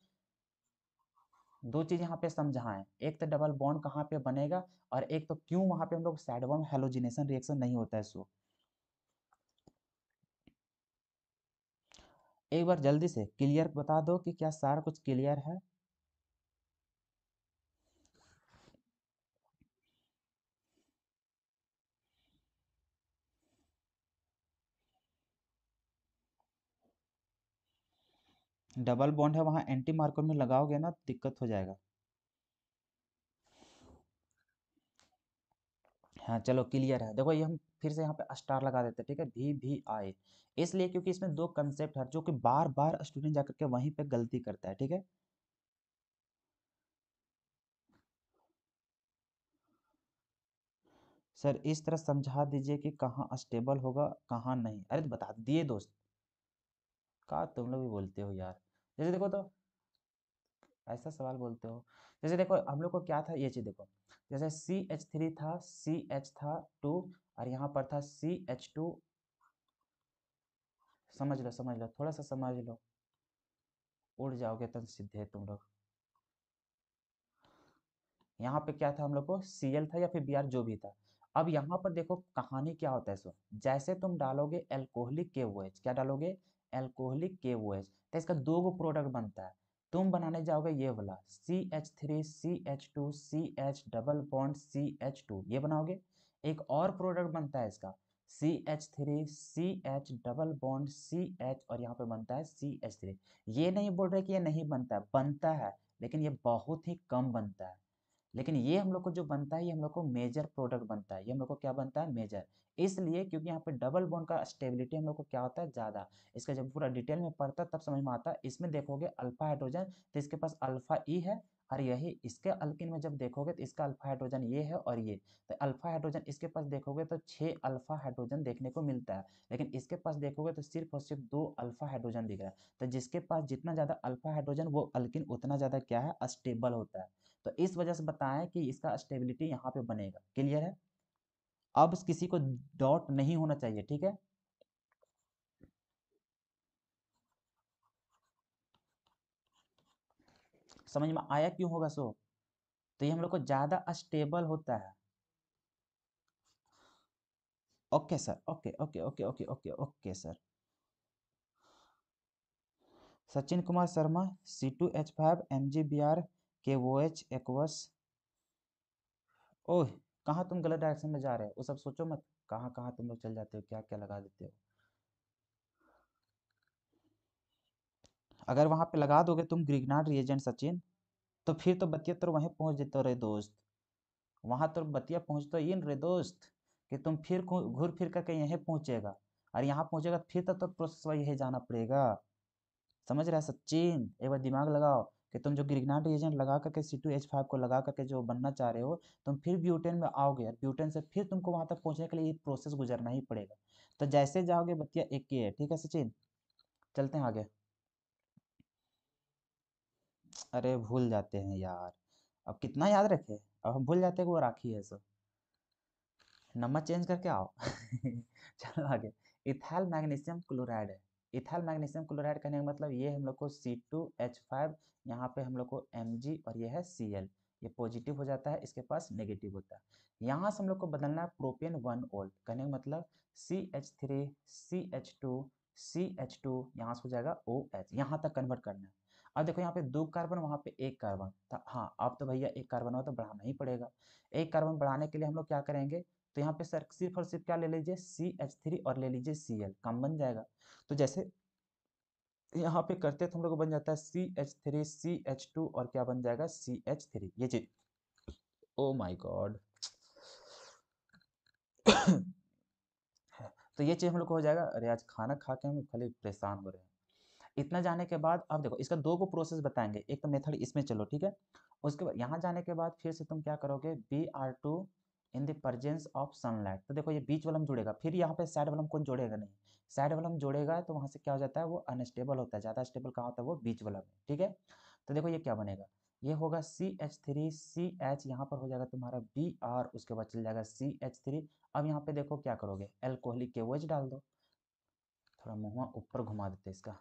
दो चीज यहाँ पे समझाएं, एक तो डबल बॉन्ड कहाँ पे बनेगा, और एक तो क्यों वहाँ पे हम लोग साइड बॉन्ड हेलोजिनेशन रिएक्शन नहीं होता है। सो एक बार जल्दी से क्लियर बता दो कि क्या सारा कुछ क्लियर है। डबल बॉन्ड है वहाँ एंटी मार्कर में लगाओगे ना दिक्कत हो जाएगा। हाँ चलो क्लियर है, देखो ये हम फिर से यहाँ पे स्टार लगा देते हैं, ठीक है, VVI, इसलिए क्योंकि इसमें दो कंसेप्ट है जो कि बार बार स्टूडेंट जाकर के वहीं पे गलती करता है, ठीक है। सर इस तरह समझा दीजिए कि कहाँ स्टेबल होगा कहाँ नहीं, अरे तो बता दिए दोस्त, का तुम लोग भी बोलते हो यार। जैसे देखो तो ऐसा सवाल बोलते हो, जैसे देखो हम लोग को क्या था ये चीज देखो, जैसे CH3 था, CH था 2, और यहाँ पर था CH2, समझ लो थोड़ा सा समझ लो, उड़ जाओगे तुम सीधे तुम लोग। यहाँ पे क्या था हम लोग को, Cl था या फिर Br जो भी था। अब यहाँ पर देखो कहानी क्या होता है, सो जैसे तुम डालोगे एल्कोहलिक KOH, क्या डालोगे, एल्कोहलिक KOH, तो इसका दो गो प्रोडक्ट बनता है। तुम बनाने जाओगे ये वाला CH3 CH2 CH double bond CH2, ये बनाओगे। एक और प्रोडक्ट बनता है इसका CH3 CH double bond CH, और यहाँ पे बनता है CH3। ये नहीं बोल रहे कि ये नहीं बनता है, बनता है, लेकिन ये बहुत ही कम बनता है। लेकिन ये हम लोग को जो बनता है ये हम लोग को मेजर प्रोडक्ट बनता है, ये हम लोग को क्या बनता है, मेजर। इसलिए क्योंकि यहाँ पे डबल बॉन्ड का स्टेबिलिटी हम लोग को क्या होता है, ज़्यादा। इसका जब पूरा डिटेल में पढ़ता है तब समझ में आता है। इसमें देखोगे अल्फा हाइड्रोजन, तो इसके पास अल्फा ई है, और यही इसके अल्किन में जब देखोगे तो इसका अल्फा हाइड्रोजन ये है और ये, तो अल्फा हाइड्रोजन इसके पास देखोगे तो 6 अल्फा हाइड्रोजन देखने को मिलता है, लेकिन इसके पास देखोगे तो सिर्फ और सिर्फ 2 अल्फा हाइड्रोजन दिख रहा है। तो जिसके पास जितना ज़्यादा अल्फा हाइड्रोजन वो अल्किन उतना ज़्यादा क्या है, स्टेबल होता है। तो इस वजह से बताएं कि इसका स्टेबिलिटी यहाँ पे बनेगा, क्लियर है। अब किसी को डॉट नहीं होना चाहिए, ठीक है। समझ में आया क्यों होगा सो, तो ये हम लोग को ज्यादा स्टेबल होता है। Okay sir, okay okay okay okay okay okay sir. Sachin Kumar Sharma, C2H5 MgBr KOH aqueous. Oh, कहाँ तुम गलत डायरेक्शन में जा रहे हो, वो सब सोचो मत, कहाँ कहाँ तुम लोग चल जाते हो, क्या क्या लगा देते हो। अगर वहां पे लगा दोगे तुम ग्रिग्नार्ड रिएजेंट सचिन, तो फिर तो बतिया तो वहीं पहुंच जेते रे दोस्त, वहां तो बतिया पहुंच तो इन रे दोस्त, कि तुम फिर घूर फिर करके यहीं पहुंचेगा, और यहाँ पहुंचेगा फिर तो प्रोसेस वाई यही जाना पड़ेगा। समझ रहा है सचिन, एक बार दिमाग लगाओ कि तुम जो ग्रिग्नार्ड एजेंट लगा करके C2H5 को लगा करके जो बनना चाह रहे हो, तुम फिर ब्यूटेन में आओगे, और ब्यूटेन से फिर तुमको वहां तक पहुंचने के लिए ये प्रोसेस गुजरना ही पड़ेगा। तो जैसे जाओगे बतिया एक ही है, ठीक है सचिन, चलते हैं आगे। अरे भूल जाते हैं यार, अब कितना याद रखे, अब हम भूल जाते हैं कि वो राखी है सो, नंबर चेंज करके आओ। चलो आगे, इथाइल मैग्नीशियम क्लोराइड है। इथाइल मैग्नीशियम क्लोराइड कहने का मतलब ये हम लोग को C2H5, यहाँ पे हम लोग को Mg और ये है Cl। ये पॉजिटिव हो जाता है, इसके पास नेगेटिव होता है। यहाँ से हम लोग को बदलना है प्रोपेन 1 ओल्ट, कहने का मतलब CH3 CH2 CH2, यहाँ से हो जाएगा OH, यहाँ तक कन्वर्ट करना है। अब देखो यहाँ पे 2 कार्बन, वहाँ पे 1 कार्बन था। हाँ, अब तो भैया 1 कार्बन हो तो बढ़ाना ही पड़ेगा। 1 कार्बन बढ़ाने के लिए हम लोग क्या करेंगे, तो यहाँ पे सर सिर्फ और सिर्फ क्या ले लीजिए, CH3 और ले लीजिए Cl, काम बन जाएगा। तो जैसे यहाँ पे करते तो हम लोग को बन जाता है CH3 CH2 और क्या बन जाएगा CH3, ये चीज। Oh my God. तो ये चीज हम लोग को हो जाएगा। अरे आज खाना खा के हम खाली परेशान हो रहे हैं। इतना जाने के बाद अब देखो इसका 2 को प्रोसेस बताएंगे, एक तो मेथड इसमें चलो, ठीक है। उसके बाद यहाँ जाने के बाद फिर से तुम क्या करोगे, Br2 in the presence of sunlight. तो देखो ये बीच वाला जोड़ेगा, फिर यहाँ पे साइड वाला कौन जोड़ेगा, नहीं। साइड वाला जोड़ेगा तो वहाँ से क्या हो जाता है, वो अनस्टेबल होता है। ज़्यादा स्टेबल कहाँ होता है, वो बीच वाला में, ठीक है। तो देखो ये क्या बनेगा, ये होगा CH3 CH, यहाँ पर हो जाएगा तुम्हारा Br, उसके बाद चल जाएगा CH3। अब यहाँ पे देखो क्या करोगे, एल्कोहलिक KOH डाल दो। थोड़ा मुँह ऊपर घुमा देते इसका,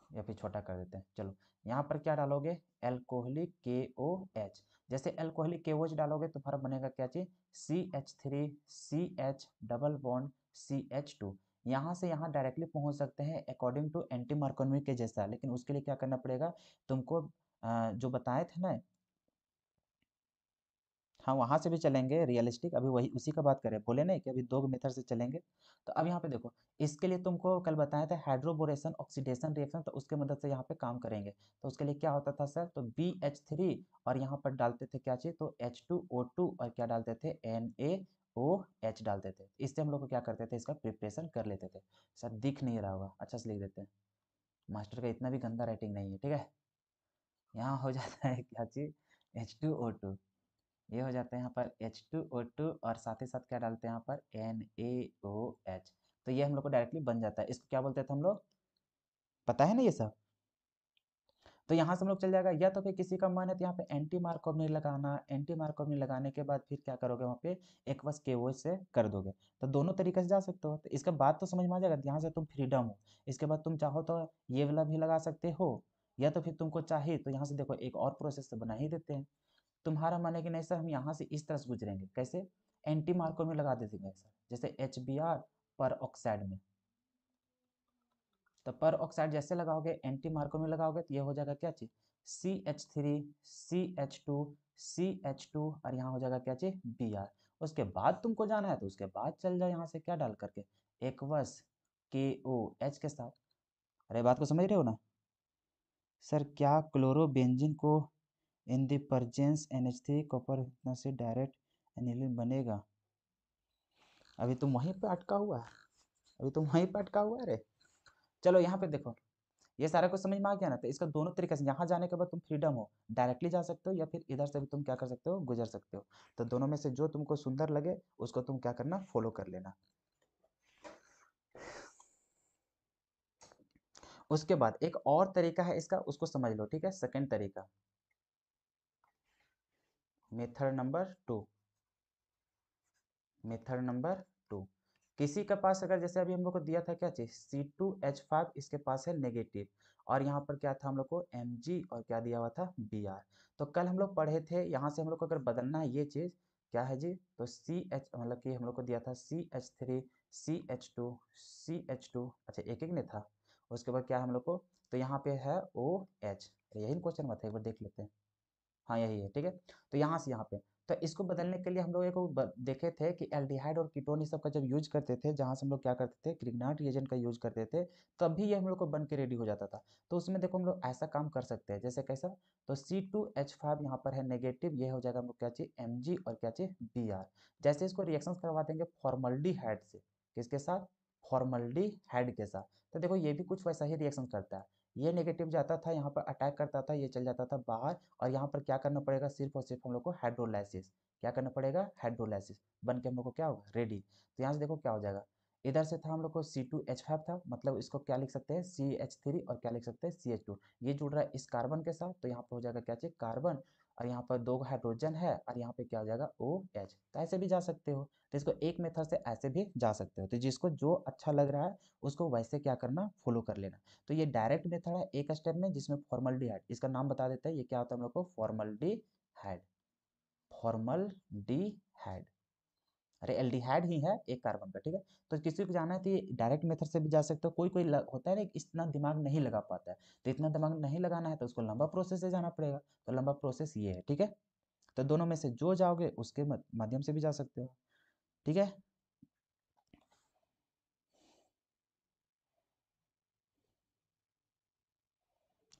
या फिर छोटा कर देते हैं, चलो। यहाँ पर क्या डालोगे, एल्कोहलिक KOH। जैसे एल्कोहलिक KOH डालोगे तो तुम्हारा बनेगा क्या चीज, CH3 CH double bond CH2। यहाँ से यहाँ डायरेक्टली पहुँच सकते हैं अकॉर्डिंग टू एंटी मार्कोनी के जैसा, लेकिन उसके लिए क्या करना पड़ेगा तुमको, जो बताए थे ना। हाँ, वहाँ से भी चलेंगे रियलिस्टिक, अभी वही उसी का बात करें, बोले नहीं कि अभी 2 मेथड से चलेंगे। तो अब यहाँ पे देखो, इसके लिए तुमको कल बताया था हाइड्रोबोरेशन ऑक्सीडेशन रिएक्शन, तो उसके मदद से यहाँ पे काम करेंगे। तो उसके लिए क्या होता था सर, तो BH3 और यहाँ पर डालते थे क्या चीज़, तो H2O2 और क्या डालते थे, NaOH डालते थे। इससे हम लोग को क्या करते थे, इसका प्रिपरेशन कर लेते थे। सर दिख नहीं रहा होगा, अच्छा से लिख देते हैं, मास्टर का इतना भी गंदा राइटिंग नहीं है, ठीक है। यहाँ हो जाता है क्या चीज़, H2O2, ये हो जाता है यहाँ पर H2O2 और साथ ही साथ क्या डालते हैं यहाँ पर NaOH। तो ये हम लोग को डायरेक्टली बन जाता है। इसको क्या बोलते थे हम लोग, पता है ना ये सब। तो यहाँ से हम लोग चल जाएगा, या तो फिर किसी का मन है तो यहाँ पे एंटी मार्कोव लगाना, एंटी मार्कोव लगाने के बाद फिर क्या करोगे, वहाँ पे एक्वस KOH से कर दोगे। तो दोनों तरीके से जा सकते हो। तो इसका बात तो समझ में आ जाएगा, यहाँ से तुम फ्रीडम हो। इसके बाद तुम चाहो तो ये वाला भी लगा सकते हो, या तो फिर तुमको चाहिए तो यहाँ से देखो एक और प्रोसेस बना ही देते हैं। तुम्हारा मन है कि नहीं सर हम यहाँ से इस तरह से गुजरेंगे, कैसे, एंटी मार्को में लगा देते हैं सर, जैसे HBr पर ऑक्साइड में। तो पर ऑक्साइड जैसे लगाओगे, एंटी मार्को में लगाओगे, तो ये हो जाएगा क्या चीज, CH3 CH2 CH2 और यहाँ हो जाएगा क्या चीज, Br। उसके बाद तुमको जाना है तो उसके बाद चल जाओ यहाँ से क्या डाल करके, एक्वस KOH के साथ। अरे बात को समझ रहे हो ना सर, क्या क्लोरोबेंजीन को इन द प्रेजेंस NH3 कॉपर से डायरेक्ट एनिलीन बनेगा। अभी तुम वहीं पे अटका हुआ है, अभी तुम वहीं पे अटका हुआ है रे। चलो यहाँ पे देखो, ये सारा कुछ समझ में आ गया ना। तो इसका दोनों तरीके से, यहाँ जाने के बाद तुम फ्रीडम हो, डायरेक्टली जा सकते हो या फिर इधर से भी तुम क्या कर सकते हो, गुजर सकते हो। तो दोनों में से जो तुमको सुंदर लगे उसको तुम क्या करना, फॉलो कर लेना। उसके बाद एक और तरीका है इसका, उसको समझ लो, ठीक है। सेकेंड तरीका, मेथड नंबर 2, मेथड नंबर 2। किसी के पास अगर जैसे अभी हम लोग को दिया था क्या चीज, C2H5, इसके पास है नेगेटिव, और यहाँ पर क्या था हम लोग को Mg और क्या दिया हुआ था Br। तो कल हम लोग पढ़े थे, यहाँ से हम लोग को अगर बदलना है ये चीज क्या है जी, तो CH मतलब कि हम लोग को दिया था CH3 CH2 CH2, अच्छा एक एक ने था। उसके बाद क्या हम लोग को, तो यहाँ पे है OH, यही क्वेश्चन में था, एक बार देख लेते हैं। हाँ यही है, ठीक है। तो यहाँ से यहाँ पे, तो इसको बदलने के लिए हम लोग एक देखे थे कि एल्डिहाइड और कीटोन इस सब का जब यूज करते थे, जहाँ से हम लोग क्या करते थे, ग्रिग्नार्ड रिएजेंट का यूज करते थे, तभी ये हम लोग को बन के रेडी हो जाता था। तो उसमें देखो हम लोग ऐसा काम कर सकते हैं, जैसे कैसा, तो C2H5 यहाँ पर है नेगेटिव, ये हो जाएगा हम लोग क्या चाहिए Mg और क्या चाहिए Br। जैसे इसको रिएक्शन करवा देंगे फॉर्मल्डिहाइड से, किसके साथ, फॉर्मल्डिहाइड के साथ। तो देखो ये भी कुछ वैसा ही रिएक्शन करता है, ये नेगेटिव जाता था यहाँ पर अटैक करता था, ये चल जाता था बाहर, और यहाँ पर क्या करना पड़ेगा, सिर्फ और सिर्फ हम लोग को हाइड्रोलाइसिस, क्या करना पड़ेगा, हाइड्रोलाइसिस बन के हम लोग को क्या होगा, रेडी। तो यहाँ से देखो क्या हो जाएगा, इधर से था हम लोग को C2H5 था, मतलब इसको क्या लिख सकते हैं CH3 और क्या लिख सकते हैं CH2, ये जुड़ रहा है इस कार्बन के साथ, तो यहाँ पे हो जाएगा क्या चाहिए कार्बन, और यहाँ पर 2 हाइड्रोजन है और यहाँ पे क्या हो जाएगा OH। तो ऐसे भी जा सकते हो, तो इसको एक मेथड से ऐसे भी जा सकते हो, तो जिसको जो अच्छा लग रहा है उसको वैसे क्या करना, फॉलो कर लेना। तो ये डायरेक्ट मेथड है एक स्टेप में, जिसमें फॉर्मल्डिहाइड, इसका नाम बता देते हैं, ये क्या होता है हम लोग को, फॉर्मल्डिहाइड। फॉर्मल्डिहाइड, अरे एल्डिहाइड ही है एक कार्बन का, ठीक है। तो किसी को जाना है तो ये डायरेक्ट मेथड से भी जा सकते हो, कोई कोई होता है ना इतना दिमाग नहीं लगा पाता है, तो इतना दिमाग नहीं लगाना है तो उसको लंबा प्रोसेस से जाना पड़ेगा, तो लंबा प्रोसेस ये है, ठीक है। तो दोनों में से जो जाओगे उसके माध्यम से भी जा सकते हो, ठीक है।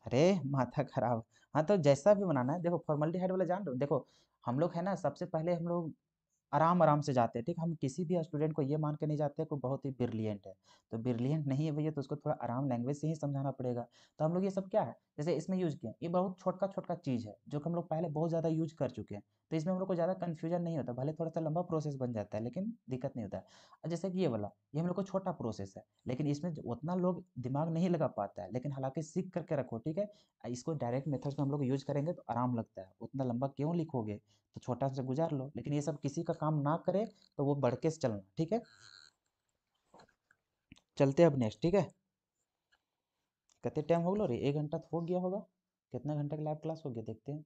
अरे माथा खराब, हाँ तो जैसा भी बनाना है, देखो फॉर्मल्डिहाइड वाला जान रहे हो, देखो हम लोग है ना, सबसे पहले हम लोग आराम आराम से जाते हैं, ठीक। हम किसी भी स्टूडेंट को ये मान के नहीं जाते कोई बहुत ही ब्रिलियंट है, तो ब्रिलियंट नहीं है भैया तो उसको थोड़ा आराम लैंग्वेज से ही समझाना पड़ेगा। तो हम लोग ये सब क्या है, जैसे इसमें यूज किए, ये बहुत छोटा छोटा चीज़ है जो कि हम लोग पहले बहुत ज़्यादा यूज कर चुके हैं, तो इसमें हम लोग को ज़्यादा कन्फ्यूजन नहीं होता, भले थोड़ा सा लंबा प्रोसेस बन जाता है लेकिन दिक्कत नहीं होता है। और जैसे कि ये वाला, ये हम लोग को छोटा प्रोसेस है, लेकिन इसमें उतना लोग दिमाग नहीं लगा पाता है, लेकिन हालांकि सीख करके रखो, ठीक है। इसको डायरेक्ट मेथड में हम लोग यूज करेंगे तो आराम लगता है, उतना लंबा क्यों लिखोगे, तो छोटा से गुजार लो, लेकिन ये सब किसी का काम ना करे तो वो बढ़ के चलना, ठीक है। चलते हैं अब नेक्स्ट, ठीक है। कितने टाइम हो गया रे, 1 घंटा तो हो गया होगा, कितना घंटे का लाइव क्लास हो गया देखते हैं,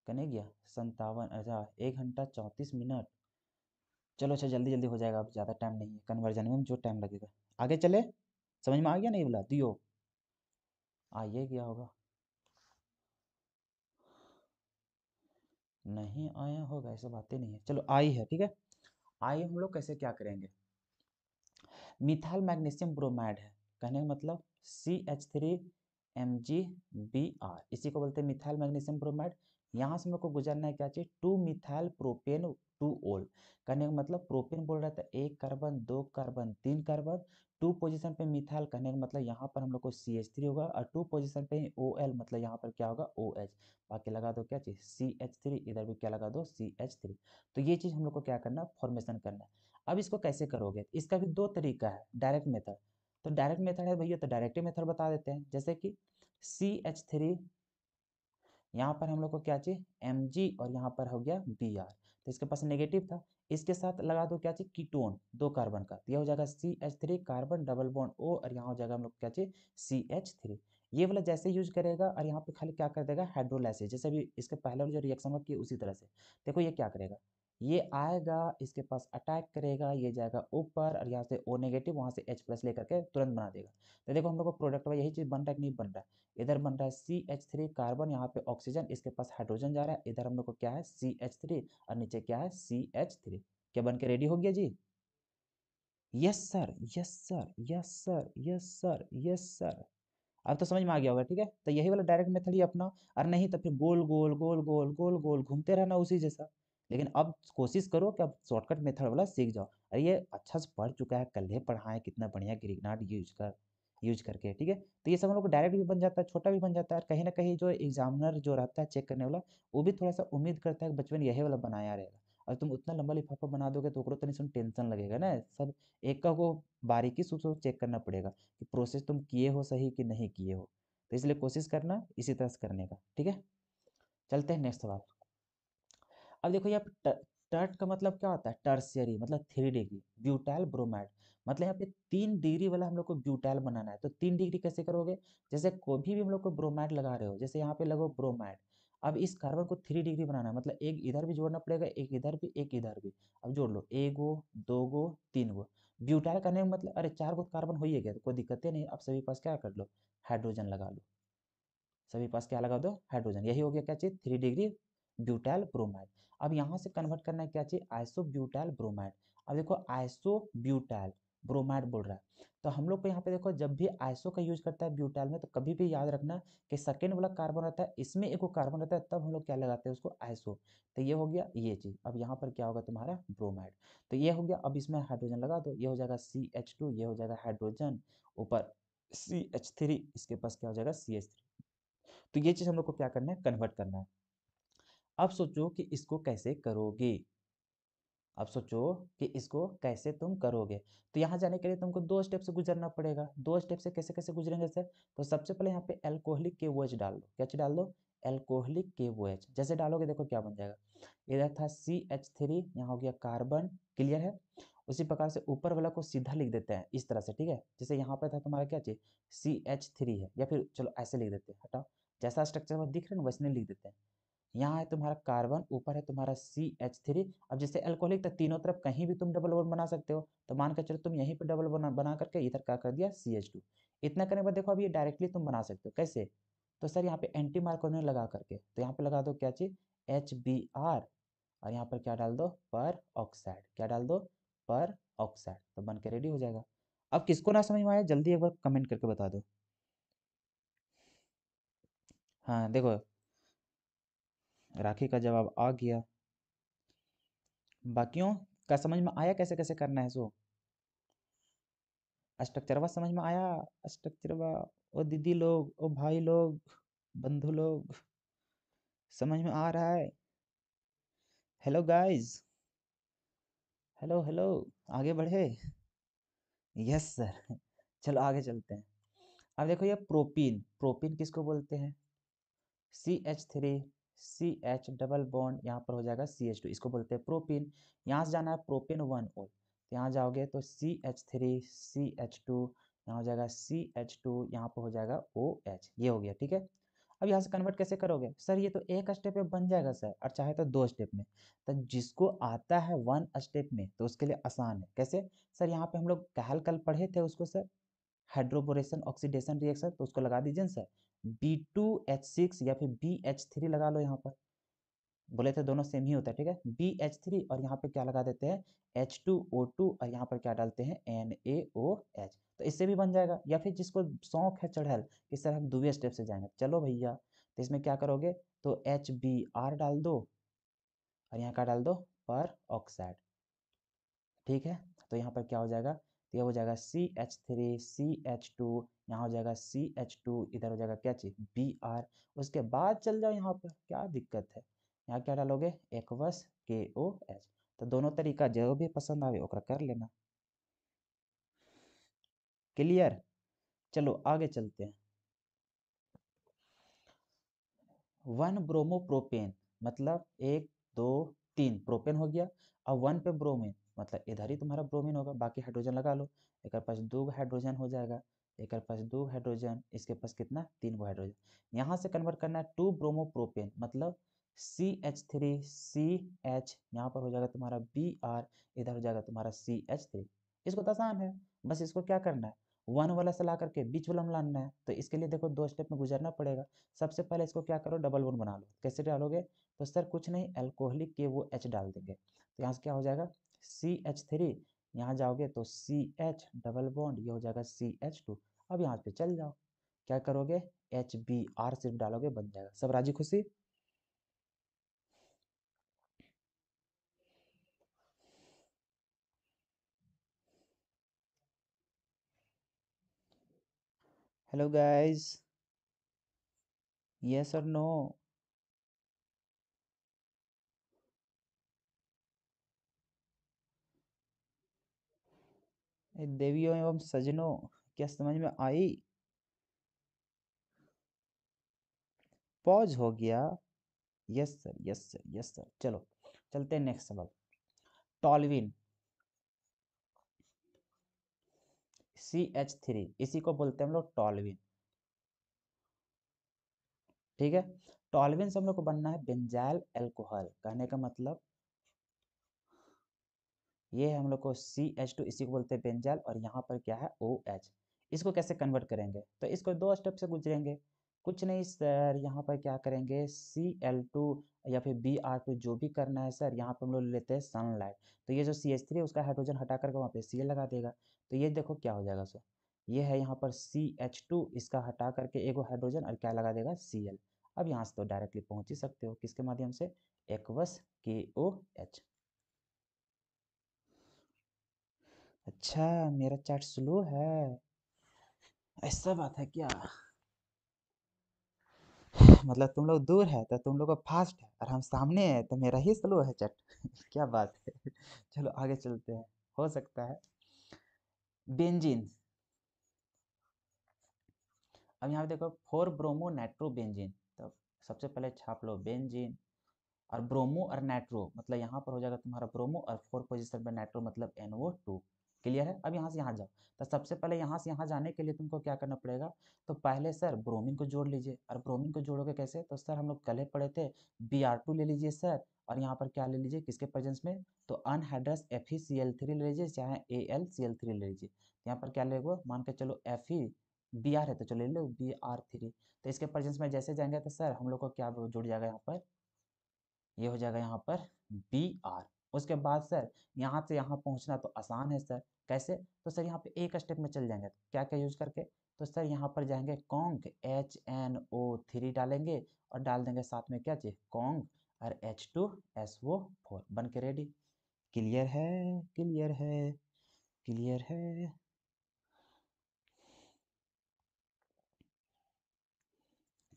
कने गया 57, अच्छा 1 घंटा 34 मिनट। चलो अच्छा जल्दी जल्दी हो जाएगा, अब ज़्यादा टाइम नहीं है, कन्वर्जन में जो टाइम लगेगा। आगे चले, समझ में आ गया नहीं, बोला दियो आ ये गया होगा, नहीं आया होगा ऐसा बातें नहीं है, चलो आई है, ठीक है। आई हम लोग कैसे क्या करेंगे, मिथाइल मैग्नीशियम ब्रोमाइड है, कहने का मतलब CH3MgBr, इसी को बोलते हैं मिथाइल मैग्नीशियम ब्रोमाइड। यहाँ से मेरे को गुजरना है क्या चाहिए, 2 मिथाइल प्रोपेन 2 ओल, कहने का मतलब प्रोपेन बोल रहा था 1 कार्बन 2 कार्बन 3 कार्बन, 2 पोजीशन पे मिथाइल, कहने का मतलब यहाँ पर हम लोग को CH3 होगा, और 2 पोजीशन पे OL, मतलब यहाँ पर क्या होगा OH। बाकी लगा दो क्या चीज़ CH3, इधर भी क्या लगा दो CH3। तो ये चीज़ हम लोग को क्या करना, फॉर्मेशन करना है। अब इसको कैसे करोगे, इसका भी 2 तरीका है, डायरेक्ट मेथड, तो डायरेक्ट मेथड है भैया, तो डायरेक्ट मेथड बता देते हैं, जैसे कि CH3, यहाँ पर हम लोग को क्या चाहिए Mg, और यहाँ पर हो गया Br, तो इसके पास नेगेटिव था, इसके साथ लगा दो क्या चाहिए कीटोन 2 कार्बन का, तो यह हो जाएगा CH3 carbon double bond O, और यहाँ हो जाएगा हम लोग क्या चाहिए CH3। ये वाला जैसे यूज करेगा और यहाँ पे खाली क्या कर देगा हाइड्रोलाइसिस, जैसे भी इसके पहले वाले जो रिएक्शन हुआ कि उसी तरह से, देखो ये क्या करेगा, ये आएगा इसके पास अटैक करेगा, ये जाएगा ऊपर और यहाँ से O नेगेटिव, वहाँ से H+ लेकर के तुरंत बना देगा। तो देखो हम लोग को प्रोडक्ट में यही चीज़ बन रहा है कि नहीं बन रहा है, इधर बन रहा है CH3 कार्बन, यहाँ पे ऑक्सीजन, इसके पास हाइड्रोजन जा रहा है, इधर हम लोग को क्या है CH3, और नीचे क्या है CH3, क्या बन के रेडी हो गया जी। Yes sir, yes sir, yes sir, yes sir, yes sir. अब तो समझ में आ गया होगा, ठीक है। तो यही वाला डायरेक्ट मेथड ही अपना, और नहीं तो फिर गोल गोल गोल गोल गोल गोल घूमते रहना उसी जैसा। लेकिन अब कोशिश करो कि अब शॉर्टकट मेथड वाला सीख जाओ, अरे ये अच्छा से पढ़ चुका है, कल ही पढ़ा है, कितना बढ़िया ग्रीगनाट यूज करके, ठीक है। तो ये सब हम लोग को डायरेक्ट भी बन जाता है, छोटा भी बन जाता है, और कहीं ना कहीं जो एग्जामिनर जो रहता है चेक करने वाला, वो भी थोड़ा सा उम्मीद करता है कि बचपन यही वाला बनाया रहेगा। और तुम उतना लंबा लिफाफा बना दोगे तो ओकरो तनी सुन टेंशन लगेगा ना, सब एक का को बारीकी से उसको चेक करना पड़ेगा कि प्रोसेस तुम किए हो सही कि नहीं किए हो, तो इसलिए कोशिश करना इसी तरह से करने का, ठीक है। चलते हैं नेक्स्ट सवाल। अब देखो यहाँ पे टर्ट का मतलब क्या होता है, टर्शियरी मतलब 3 डिग्री, ब्यूटाइल ब्रोमाइड, मतलब यहाँ पे 3 डिग्री वाला हम लोग को ब्यूटाइल बनाना है, तो 3 डिग्री कैसे करोगे, जैसे कोई भी हम लोग को ब्रोमाइड लगा रहे हो, जैसे यहाँ पे लगो ब्रोमाइड, अब इस कार्बन को 3 डिग्री बनाना है, मतलब एक इधर भी जोड़ना पड़ेगा, एक इधर भी एक इधर भी, अब जोड़ लो 1 गो 2 गो 3 गो, ब्यूटाइल करने का मतलब अरे 4 गो कार्बन हो ही गया, तो कोई दिक्कत नहीं, अब सभी पास क्या कर लो हाइड्रोजन लगा लो, सभी पास क्या लगा दो हाइड्रोजन, यही हो गया क्या चीज़ 3 डिग्री ब्यूटाइल ब्रोमाइड। अब यहाँ से कन्वर्ट करना है क्या चाहिए आइसो ब्यूटाइल ब्रोमाइड। अब देखो आइसो ब्यूटाइल ब्रोमाइड बोल रहा है, तो हम लोग को यहाँ पे देखो जब भी आइसो का यूज करता है ब्यूटाइल में, तो कभी भी याद रखना कि सेकेंड वाला कार्बन रहता है, इसमें एक कार्बन रहता है, तब हम लोग क्या लगाते हैं उसको आइसो। तो ये हो गया ये चीज़, अब यहाँ पर क्या होगा तुम्हारा ब्रोमाइड, तो ये हो गया, अब इसमें हाइड्रोजन लगा दो, ये हो जाएगा CH2, ये हो जाएगा हाइड्रोजन, ऊपर CH3, इसके पास क्या हो जाएगा CH3। तो ये चीज़ हम लोग को क्या करना है कन्वर्ट करना है। अब सोचो कि इसको कैसे करोगे, अब सोचो कि इसको कैसे तुम करोगे। तो यहाँ जाने के लिए तुमको 2 स्टेप से गुजरना पड़ेगा। 2 स्टेप से कैसे कैसे गुजरेंगे सर? तो सबसे पहले यहाँ पे अल्कोहलिक KOH डाल दो। क्या चीज डाल दो? Alcoholic KOH। जैसे डालोगे देखो क्या बन जाएगा। इधर था CH3, यहाँ हो गया कार्बन। क्लियर है? उसी प्रकार से ऊपर वाला को सीधा लिख देते हैं इस तरह से, ठीक है। जैसे यहाँ पे था तुम्हारा क्या चीज, CH3 है, या फिर चलो ऐसे लिख देते हैं, हटाओ। जैसा स्ट्रक्चर दिख रहा है ना वैसे लिख देते हैं। यहाँ है तुम्हारा कार्बन, ऊपर है तुम्हारा CH3। अब जैसे अल्कोहलिक तो तीनों तरफ कहीं भी तुम डबल बॉन्ड बना सकते हो, तो मान के चलो तुम यहीं पे डबल बॉन्ड बना करके इधर क्या कर दिया, CH2। इतना करने के बाद देखो अब ये डायरेक्टली तुम बना सकते हो। कैसे? तो सर यहाँ पे एंटी मार्को ने लगा करके, तो यहाँ पे लगा दो क्या चीज, HBr, और यहाँ पर क्या डाल दो, पर ऑक्साइड। क्या डाल दो? पर ऑक्साइड। तो बन के रेडी हो जाएगा। अब किसको ना समझ में आया जल्दी एक बार कमेंट करके बता दो। हाँ देखो, राखी का जवाब आ गया। बाकियों का समझ में आया कैसे कैसे करना है सो? स्ट्रक्चरवा समझ में आया? स्ट्रक्चरवा, ओ दीदी लोग, ओ भाई लोग, बंधु लोग, समझ में आ रहा है? हेलो गाइस, हेलो हेलो, आगे बढ़े। Yes sir. चलो आगे चलते हैं। अब देखो ये प्रोपीन, प्रोपीन किसको बोलते हैं? CH3, CH डबल बॉन्ड, यहाँ पर हो जाएगा CH2, इसको बोलते हैं प्रोपीन। यहाँ से जाना है प्रोपेन 1 ओल, तो यहाँ जाओगे तो CH3 CH2, यहाँ हो जाएगा CH2, यहाँ पर हो जाएगा OH। ये हो गया, ठीक है। अब यहाँ से कन्वर्ट कैसे करोगे सर? ये तो एक स्टेप में बन जाएगा सर, और चाहे तो 2 स्टेप में। तो जिसको आता है 1 स्टेप में तो उसके लिए आसान है। कैसे सर? यहाँ पे हम लोग कल पढ़े थे उसको सर, हाइड्रोबोरेशन ऑक्सीडेशन रिएक्शन, तो उसको लगा दीजिए सर, B2H6 या फिर BH3 लगा लो। यहाँ पर बोले थे दोनों सेम ही होता है, ठीक है। BH3, और यहाँ पे क्या लगा देते हैं, H2O2, और यहाँ पर क्या डालते हैं, NaOH। तो इससे भी बन जाएगा। या फिर जिसको शौक है चढ़ल कि सर हम दूसरे स्टेप से जाएंगे, चलो भैया, तो इसमें क्या करोगे, तो HBr डाल दो, और यहाँ का डाल दो पर ऑक्साइड, ठीक है। तो यहाँ पर क्या हो जाएगा, तो यह हो जाएगा CH3 CH2, यहाँ हो जाएगा CH2, इधर हो जाएगा क्या चीज, Br। उसके बाद चल जाओ, यहाँ पर क्या दिक्कत है, यहाँ क्या डालोगे, एक्वस KOH। तो दोनों तरीका जो भी पसंद आवे ओकरा कर लेना। क्लियर? चलो आगे चलते हैं। 1 ब्रोमोप्रोपेन, मतलब 1 2 3 प्रोपेन हो गया, और 1 पे ब्रोमीन, मतलब इधर ही तुम्हारा ब्रोमीन होगा, बाकी हाइड्रोजन लगा लो। एक पास 2 हाइड्रोजन हो जाएगा, एक पास 2 हाइड्रोजन, इसके पास कितना, 3 हाइड्रोजन। यहाँ से कन्वर्ट करना है 2 ब्रोमोप्रोपेन, मतलब CH3 CH, यहाँ पर हो जाएगा तुम्हारा Br, इधर हो जाएगा तुम्हारा CH3। इसको तो आसान है, बस इसको क्या करना है, 1 वाला से ला करके बीच वाला में लाना है। तो इसके लिए देखो 2 स्टेप में गुजरना पड़ेगा। सबसे पहले इसको क्या करो, डबल बॉन्ड बना लो। कैसे डालोगे, तो सर कुछ नहीं, अल्कोहलिक KOH डाल देंगे। तो यहाँ से क्या हो जाएगा, CH3, यहाँ जाओगे तो CH डबल बॉन्ड, ये हो जाएगा CH2। अब यहाँ पे चल जाओ, क्या करोगे, HBr सिर्फ डालोगे, बन जाएगा। सब राजी खुशी? हेलो गाइस, यस और नो? देवियों एवं सजनों, क्या समझ में आई? पॉज हो गया? Yes sir, yes sir, yes sir. चलो चलते हैं नेक्स्ट सवाल। टॉलविन, CH3, इसी को बोलते हैं हम लोग टॉलविन, ठीक है। टॉलविन से हम लोग को बनना है बेंजाइल अल्कोहल। कहने का मतलब ये है, हम लोग को CH2, इसी को बोलते हैं बेंजाइल, और यहाँ पर क्या है, OH। इसको कैसे कन्वर्ट करेंगे, तो इसको 2 स्टेप से गुजरेंगे। कुछ नहीं सर, यहाँ पर क्या करेंगे, Cl2 या फिर Br2, जो भी करना है सर, यहाँ पर हम लोग लेते हैं सनलाइट। तो ये जो CH3 है उसका हाइड्रोजन हटा करके वहाँ पे Cl लगा देगा। तो ये देखो क्या हो जाएगा सर, ये है यहाँ पर CH2, इसका हटा करके एगो हाइड्रोजन, और क्या लगा देगा, Cl। अब यहाँ से तो डायरेक्टली पहुँच ही सकते हो, किसके माध्यम से, एक्वस KOH। अच्छा, मेरा चैट स्लो है, ऐसा बात है क्या? मतलब तुम लोग दूर है तो तुम लोग को फास्ट है, और हम सामने है तो मेरा ही स्लो है चट। क्या बात है। चलो आगे चलते हैं। हो सकता है बेंजीन। अब यहाँ पे देखो फोर ब्रोमो नाइट्रो बेंजीन, तो सबसे पहले छाप लो बेंजीन, और ब्रोमो और नाइट्रो मतलब यहाँ पर हो जाएगा तुम्हारा ब्रोमो, और फोर पोजीशन पर नाइट्रो मतलब NO2। क्लियर है। अब यहाँ से यहाँ जाओ, तो सबसे पहले यहाँ से यहाँ जाने के लिए तुमको क्या करना पड़ेगा, तो पहले सर ब्रोमीन को जोड़ लीजिए। और ब्रोमीन को जोड़ोगे कैसे, तो सर हम लोग कल ही पढ़े थे, Br2 ले लीजिए सर, और यहाँ पर क्या ले लीजिए किसके प्रेजेंस में, तो अनहाइड्रस FeCl3 ले लीजिए, चाहे AlCl3 ले लीजिए। यहाँ पर क्या लेगो, मान के चलो Br है तो चलो ले लो Br3। तो इसके प्रेजेंस में जैसे जाएंगे तो सर हम लोग को क्या जुड़ जाएगा यहाँ पर, ये हो जाएगा यहाँ पर Br। उसके बाद सर यहाँ से यहाँ पहुँचना तो आसान है सर, कैसे, तो सर यहाँ पे एक स्टेप में चल जाएंगे, क्या क्या यूज करके, तो सर यहाँ पर जाएंगे कॉन्क HNO3 डालेंगे, और डाल देंगे साथ में क्या चीज कॉन्क, और H2SO4 बन के रेडी। क्लियर है, क्लियर है, क्लियर है।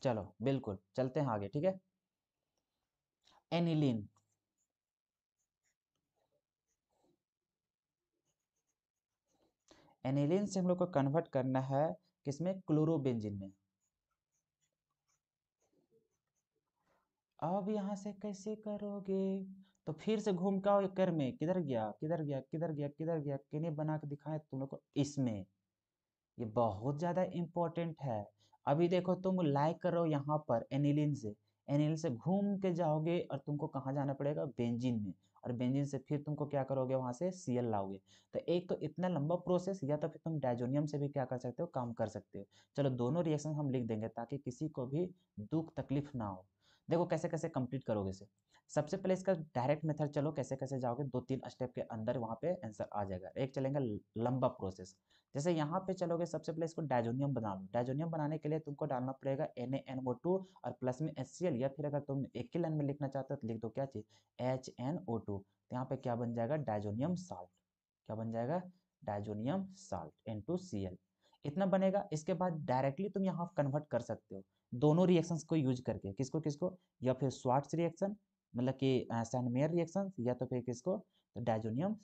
चलो बिल्कुल चलते हैं आगे, ठीक है। एनिलीन। एनिलीन से हम लोग को कन्वर्ट करना है किसमें, क्लोरोबेंजीन में। अब यहाँ से कैसे करोगे, तो फिर से घूम के आओ कर में, किधर गया किधर गया किधर गया किधर गया, किन्हें बना के दिखाए तुम लोग को इसमें। ये बहुत ज़्यादा इम्पोर्टेंट है। अभी देखो तुम लाइक कर रहे हो यहाँ पर एनिलीन से, एनिलीन से घूम के जाओगे और तुमको कहाँ जाना पड़ेगा, बेंजीन में, और बेंजीन से फिर तुमको क्या करोगे, वहां से Cl लाओगे। तो एक तो इतना लंबा प्रोसेस, या तो फिर तुम डायजोनियम से भी क्या कर सकते हो, काम कर सकते हो। चलो दोनों रिएक्शन हम लिख देंगे ताकि किसी को भी दुख तकलीफ ना हो। देखो कैसे कैसे कंप्लीट करोगे इसे। सबसे पहले इसका डायरेक्ट मेथड, चलो कैसे कैसे जाओगे, दो तीन स्टेप के अंदर वहां पे आंसर आ जाएगा। एक चलेंगे लंबा प्रोसेस, जैसे यहाँ पे चलोगे सबसे पहले इसको डायजोनियम बना लो। डायजोनियम बनाने के लिए तुमको डालना पड़ेगा NaNO2 और प्लस में HCl, या फिर अगर तुम एक ही लाइन में लिखना चाहते हो तो लिख दो क्या चीज HNO2। तो यहाँ पे क्या बन जाएगा, डायजोनियम साल्ट। क्या बन जाएगा, डायजोनियम साल्ट N2Cl। इतना बनेगा। इसके बाद डायरेक्टली तुम यहाँ कन्वर्ट कर सकते हो दोनों रिएक्शंस को यूज करके, किसको किसको, या फिर स्वार्ट्स रिएक्शन मतलब कि सैनमेयर रिएक्शन, या तो फिर किसको, तो डायजोनियम,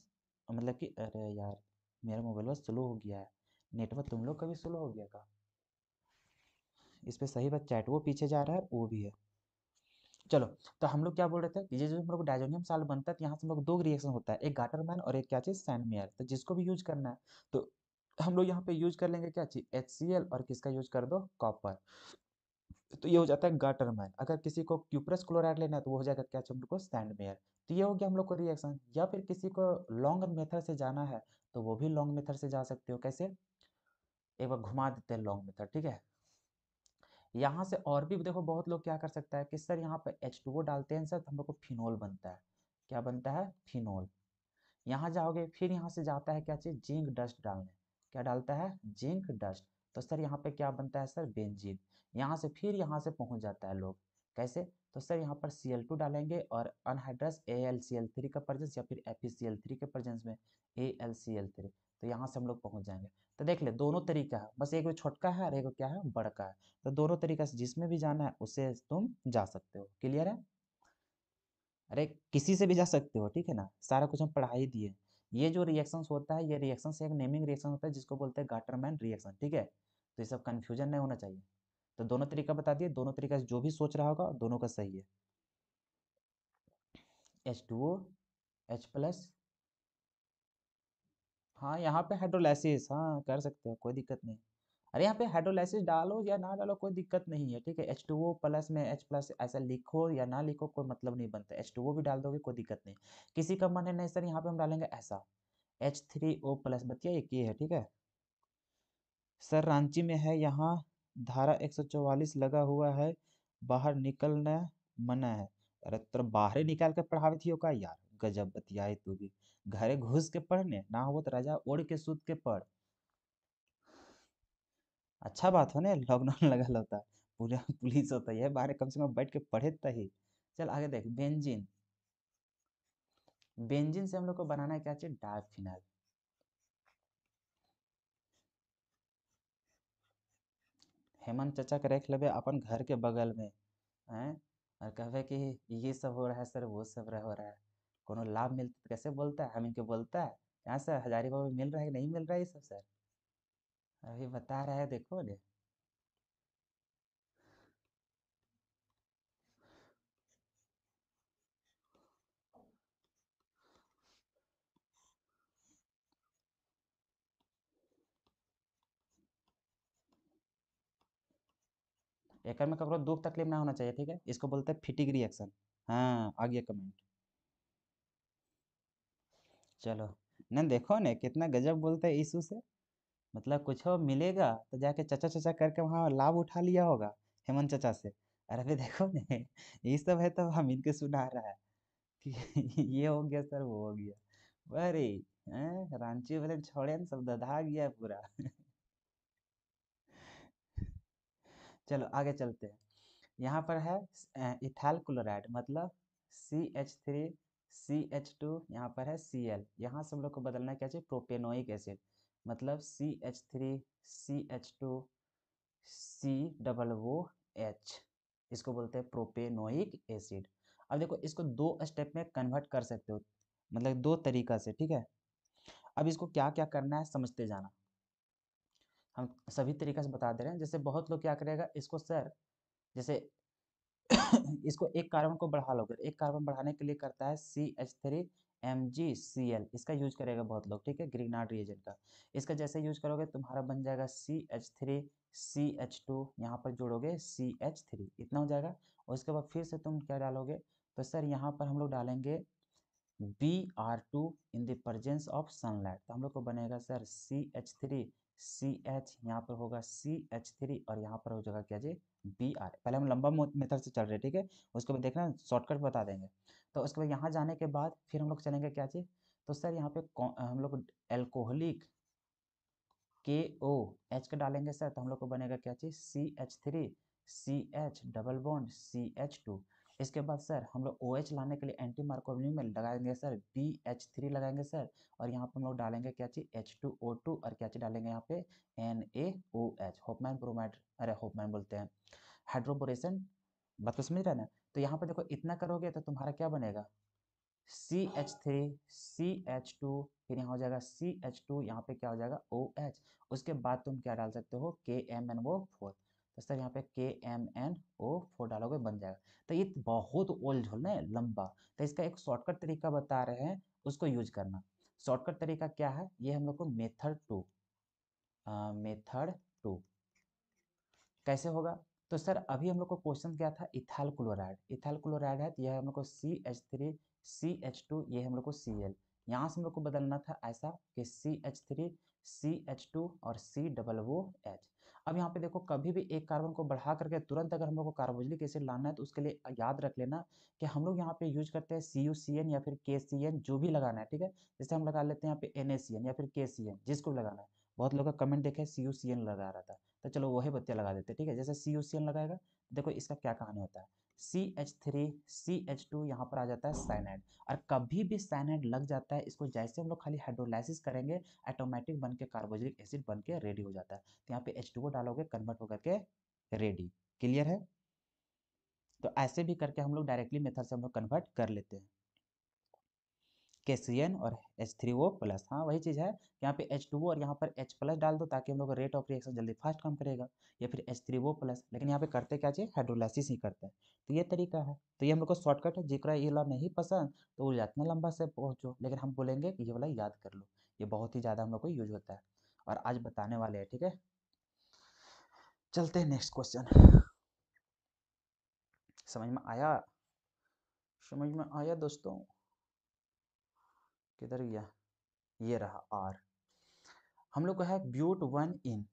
मतलब कि अरे यार मेरा मोबाइल बस स्लो हो गया है, नेटवर्क तुम लोग का भी स्लो हो गया का, इस पे सही बात, चैट वो पीछे जा रहा है वो भी है। चलो, तो हम लोग क्या बोल रहे थे कि ये जो हम लोग डायजोनियम साल्ट बनता है, तो यहाँ से हम लोग दो रिएक्शन होता है, एक गाटरमैन और एक क्या चीज सैनमेयर, तो जिसको भी यूज करना है तो हम लोग यहाँ पे यूज कर लेंगे क्या चीज HCl, और किसका यूज कर दो, कॉपर। तो ये हो जाता है गाटरमैन। अगर किसी को क्यूप्रस क्लोराइड लेना है तो वो हो जाएगा क्या चीज हम लोग को, सैंडमेयर। तो ये हो गया हम लोग को रिएक्शन। या फिर किसी को लॉन्ग मेथड से जाना है तो वो भी लॉन्ग मेथड से जा सकते हो, कैसे, एक बार घुमा देते हैं लॉन्ग मेथड, ठीक है। यहाँ से और भी देखो बहुत लोग क्या कर सकता है कि सर यहाँ पे H2O डालते हैं सर, तो हम लोग को फिनोल बनता है। क्या बनता है, फिनोल। यहाँ जाओगे फिर यहाँ से जाता है क्या चीज, जिंक डस्ट डालने। क्या डालता है, जिंक डस्ट। तो सर यहाँ पे क्या बनता है सर, बेंजीन। यहाँ से फिर यहाँ से पहुंच जाता है लोग, कैसे, तो सर यहाँ पर Cl2 डालेंगे, और अनहाइड्रस AlCl3 का प्रेजेंस, या फिर FeCl3 के प्रेजेंस में AlCl3। तो यहाँ से हम लोग पहुंच जाएंगे। तो देख ले दोनों तरीका है, बस एक छोटका है और एक क्या है, बड़का है। तो दोनों तरीका से जिसमें भी जाना है उससे तुम जा सकते हो। क्लियर है। अरे किसी से भी जा सकते हो, ठीक है ना, सारा कुछ हम पढ़ा ही दिए। ये जो रिएक्शंस होता है, ये रिएक्शन से एक नेमिंग रिएक्शन होता है जिसको बोलते हैं गाटरमैन रिएक्शन, ठीक है। तो ये सब कंफ्यूजन नहीं होना चाहिए। तो दोनों तरीका बता दिए, दोनों तरीका से जो भी सोच रहा होगा दोनों का सही है। H2O H+। हाँ यहाँ पे हाइड्रोलाइसिस हाँ कर सकते हो, कोई दिक्कत नहीं। अरे यहाँ पे हाइड्रोलाइसिस डालो या ना डालो कोई दिक्कत नहीं है, ठीक है। H2O प्लस में H+ ऐसा लिखो या ना लिखो कोई मतलब नहीं बनता, H2O भी डाल दोगे कोई दिक्कत नहीं। किसी का मन है नहीं सर यहाँ पे हम डालेंगे ऐसा H3O+, बतिया एक ये है, ठीक है। सर रांची में है यहाँ, धारा 144 लगा हुआ है, बाहर निकलना मना है। अरे तो बाहर ही निकाल के पढ़ावे थी का यार, गजब बतियाए तू भी। घरे घुस के पढ़ने ना हो तो राजा ओढ़ के सूत के पढ़। अच्छा बात हो ना, लॉकडाउन लगा होता, पूरा पुलिस होता है बाहर, कम से कम बैठ के पढ़े तही। चल आगे देख, बेंजीन। बेंजीन से हम लोग को बनाना है क्या चाहिए, डायफिनाइल। हेमंत चाचा के रख लेबे अपन घर के बगल में हैं, और कहवे कि ये सब हो रहा है सर, वो सब हो रहा है, कोनो लाभ मिलता तो कैसे बोलता है, हम इनके बोलता है यहाँ सर हजारीबाग में मिल रहा है कि नहीं मिल रहा है ये सब सर, अभी बता रहा है देखो ने। एक में ककरो दुख तकलीफ ना होना चाहिए, ठीक है, इसको बोलते हैं फिटिक रिएक्शन। हाँ आ गया कमेंट। चलो, न देखो ने कितना गजब बोलते हैं यीशु से, मतलब कुछ हो मिलेगा तो जाके चचा चचा करके वहाँ लाभ उठा लिया होगा हेमंत चचा से। अरे अभी देखो ने ये सब है तो हम इनके सुना रहा है कि ये हो गया सर, वो हो गया, अरे रांची वाले छोड़े न, सब दधा गया है पूरा। चलो आगे चलते हैं। यहाँ पर है इथाइल क्लोराइड, मतलब CH3 CH2, यहाँ पर है Cl, यहाँ से हम लोग को बदलना क्या चाहिए, प्रोपेनोइक एसिड, मतलब CH3CH2COOH, इसको बोलते हैं प्रोपेनोइक एसिड। अब देखो इसको दो स्टेप में कन्वर्ट कर सकते हो, मतलब दो तरीका से, ठीक है। अब इसको क्या क्या करना है समझते जाना, हम सभी तरीका से बता दे रहे हैं। जैसे बहुत लोग क्या करेगा इसको सर, जैसे इसको एक कार्बन को बढ़ा लोगे, एक कार्बन बढ़ाने के लिए करता है CH3MgCl, इसका यूज करेगा बहुत लोग, ठीक है, ग्रिग्नार्ड रिएजेंट का। इसका जैसे यूज करोगे तुम्हारा बन जाएगा CH3CH2, यहाँ पर जोड़ोगे CH3, इतना हो जाएगा। और उसके बाद फिर से तुम क्या डालोगे, तो सर यहाँ पर हम लोग डालेंगे Br2 in the presence of sunlight, तो हम लोग को बनेगा सर CH3CH, यहाँ पर होगा CH3 और यहाँ पर हो जाएगा क्या जी, Br। पहले हम लंबा मेथड से चल रहे हैं, ठीक है, उसके बाद देखना शॉर्टकट बता देंगे। तो उसके बाद यहाँ जाने के बाद फिर हम लोग चलेंगे क्या चीज, तो सर यहाँ पे हम लोग एल्कोहलिक KOH का डालेंगे सर, तो हम लोग को बनेगा क्या चीज, CH3CH डबल बॉन्ड CH2। इसके बाद सर हम लोग OH लाने के लिए एंटी मार्कोनियम में लगाएंगे सर BH3 लगाएंगे सर, और यहाँ पे हम लोग डालेंगे क्या चीज, H2O2, और क्या चीज डालेंगे यहाँ पे NaOH, होपमैन ब्रोमाइड, अरे होपमैन बोलते हैं हाइड्रोबोरेशन, बात तो समझ रहे हैं ना। तो यहाँ पे देखो इतना करोगे तो तुम्हारा क्या बनेगा, CH3CH2, फिर यहाँ हो जाएगा CH2, यहाँ पे क्या हो जाएगा OH, उसके बाद तुम क्या डाल सकते हो KMnO4, तो सर यहाँ पे KMnO4 डालोगे बन जाएगा। तो ये बहुत ओल्ड हो ना लंबा, तो इसका एक शॉर्टकट तरीका बता रहे हैं, उसको यूज करना। शॉर्टकट तरीका क्या है, ये हम लोग को मेथड 2 कैसे होगा। तो सर अभी हम लोग को क्वेश्चन क्या था, इथाइल क्लोराइड, इथाइल क्लोराइड है तो यह हम लोग को CH3CH2, ये हम लोग को Cl, यहाँ से हम लोग को बदलना था ऐसा कि CH3CH2 और COOH। अब यहाँ पे देखो कभी भी एक कार्बन को बढ़ा करके तुरंत अगर हम लोग को कार्बोक्सिलिक एसिड लाना है तो उसके लिए याद रख लेना कि हम लोग यहाँ पे यूज करते हैं CuCN या फिर KCN, जो भी लगाना है, ठीक है। जैसे हम लगा लेते हैं यहाँ पे NaCN या फिर KCN, जिसको भी लगाना है। बहुत लोग का कमेंट देखे CuCN लगा रहा था, तो चलो वही बत्तियाँ लगा देते, ठीक है। जैसे CuCl लगाएगा, देखो इसका क्या कहानी होता है, CH3CH2 यहाँ पर आ जाता है साइनाइड, और कभी भी साइनाइड लग जाता है, इसको जैसे हम लोग खाली हाइड्रोलाइसिस करेंगे ऑटोमेटिक बन के कार्बोक्सिलिक एसिड बन के रेडी हो जाता है। तो यहाँ पे H2O डालोगे कन्वर्ट होकर के रेडी, क्लियर है। तो ऐसे भी करके हम लोग डायरेक्टली मेथड से हम लोग कन्वर्ट कर लेते हैं। KCN और H3O+, हाँ वही चीज़ है, यहाँ पे H2O और यहाँ पर H+ डाल दो ताकि हम लोग रेट ऑफ रिएक्शन जल्दी फास्ट कम करेगा, या फिर H3O+, लेकिन यहाँ पे करते क्या चाहिए, हाइड्रोलाइसिस ही करते हैं। तो ये तरीका है, तो ये हम लोग को शॉर्टकट है, जिकरा ये वाला नहीं पसंद तो वो इतना लंबा से पहुँचो, लेकिन हम बोलेंगे कि ये वाला याद कर लो, ये बहुत ही ज़्यादा हम लोग को यूज होता है और आज बताने वाले हैं, ठीक है। चलते हैं नेक्स्ट क्वेश्चन, समझ में आया, समझ में आया दोस्तों, किधर गया, ये रहा आर। हम लोग को है ब्यूट 1 इन,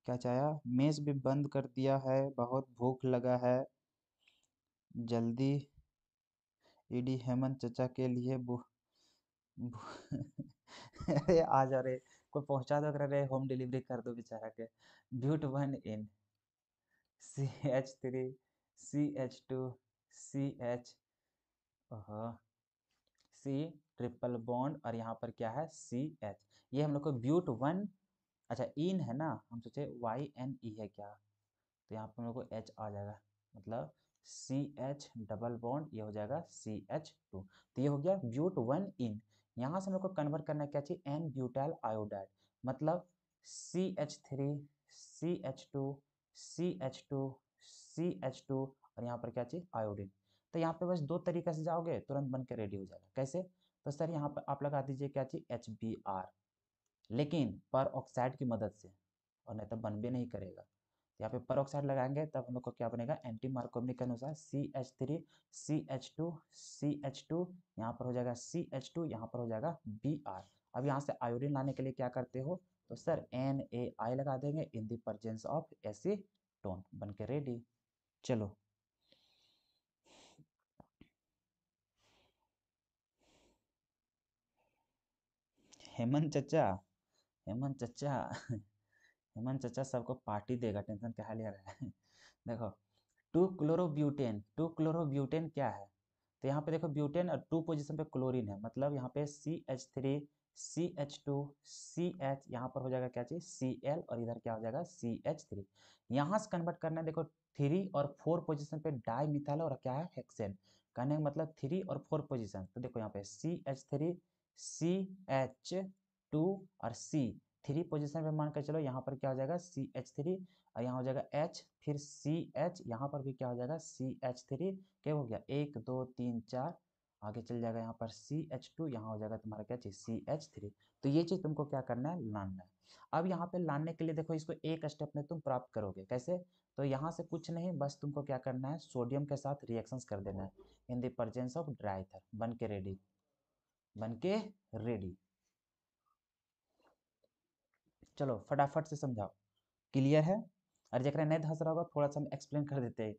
क्या चाहा, मेज भी बंद कर दिया है, बहुत भूख लगा है, जल्दी ईडी हेमंत चचा के लिए अरे आ जा रे, कोई पहुंचा दो, अगर रे होम डिलीवरी कर दो बेचारा के। But 1 yne CH3CH2CH, C triple bond, और यहाँ पर क्या है CH, ये हम लोग को ब्यूट 1 अच्छा इन है ना, हम सोचे YNE है क्या, तो यहाँ पे हम लोग को H आ जाएगा, मतलब CH डबल बॉन्ड, ये हो जाएगा CH2। तो ये हो गया ब्यूट 1 इन। यहाँ से हम लोग को कन्वर्ट करना है क्या चाहिए, एन ब्यूटाइल आयोडाइड, मतलब CH3 CH2 CH2 CH2 और यहाँ पर क्या चाहिए आयोडीन। तो यहाँ पे बस दो तरीके से जाओगे तुरंत बन के रेडी हो जाएगा। कैसे, तो सर यहाँ पर आप लगा दीजिए क्या चाहिए HBr, लेकिन पर ऑक्साइड की मदद से, और नहीं तो बन भी नहीं करेगा। यहाँ पे पर ऑक्साइड लगाएंगे तब हम लोग को क्या बनेगा, एंटी मार्कोवनिक के अनुसार CH3 CH2 CH2, यहाँ पर हो जाएगा CH2, यहाँ पर हो जाएगा Br। अब यहाँ से आयोडीन लाने के लिए क्या करते हो, तो सर NaI लगा देंगे इन द प्रेजेंस ऑफ एसीटोन, बन के रेडी। चलो हेमंत चचा, हेमंत चचा हेमंत चचा सबको पार्टी देगा, टेंशन क्या ले रहा है देखो, टू क्लोरोब्यूटेन क्या है, तो यहाँ पे देखो ब्यूटेन और टू पोजीशन पे क्लोरीन है, मतलब यहाँ पे CH3 CH2 CH, यहाँ पर हो जाएगा क्या चाहिए Cl, और इधर क्या हो जाएगा CH3। यहाँ से कन्वर्ट करना है, देखो 3 और 4 पोजीशन पे डाई मिथाइल और क्या है हेक्सेन, कहने का मतलब 3 और 4 पोजीशन। तो देखो यहाँ पे CH3 CH2 और C 3 पोजीशन पे मान कर चलो, यहाँ पर क्या हो जाएगा CH3, और यहाँ हो जाएगा H, फिर CH, यहाँ पर भी क्या हो जाएगा CH3, क्या हो गया 1 2 3 4, आगे चल जाएगा यहाँ पर CH2, यहाँ हो जाएगा तुम्हारा क्या चीज़ CH3। तो ये चीज़ तुमको क्या करना है, लाना है। अब यहाँ पे लाने के लिए देखो इसको एक स्टेप में तुम प्राप्त करोगे कैसे, तो यहाँ से कुछ नहीं, बस तुमको क्या करना है, सोडियम के साथ रिएक्शंस कर देना है इन the presence of dry ether, बन के रेडी, बन के रेडी। चलो फटाफट से समझाओ, क्लियर है। और जरा नहीं धंस रहा होगा थोड़ा सा हम एक्सप्लेन कर देते हैं,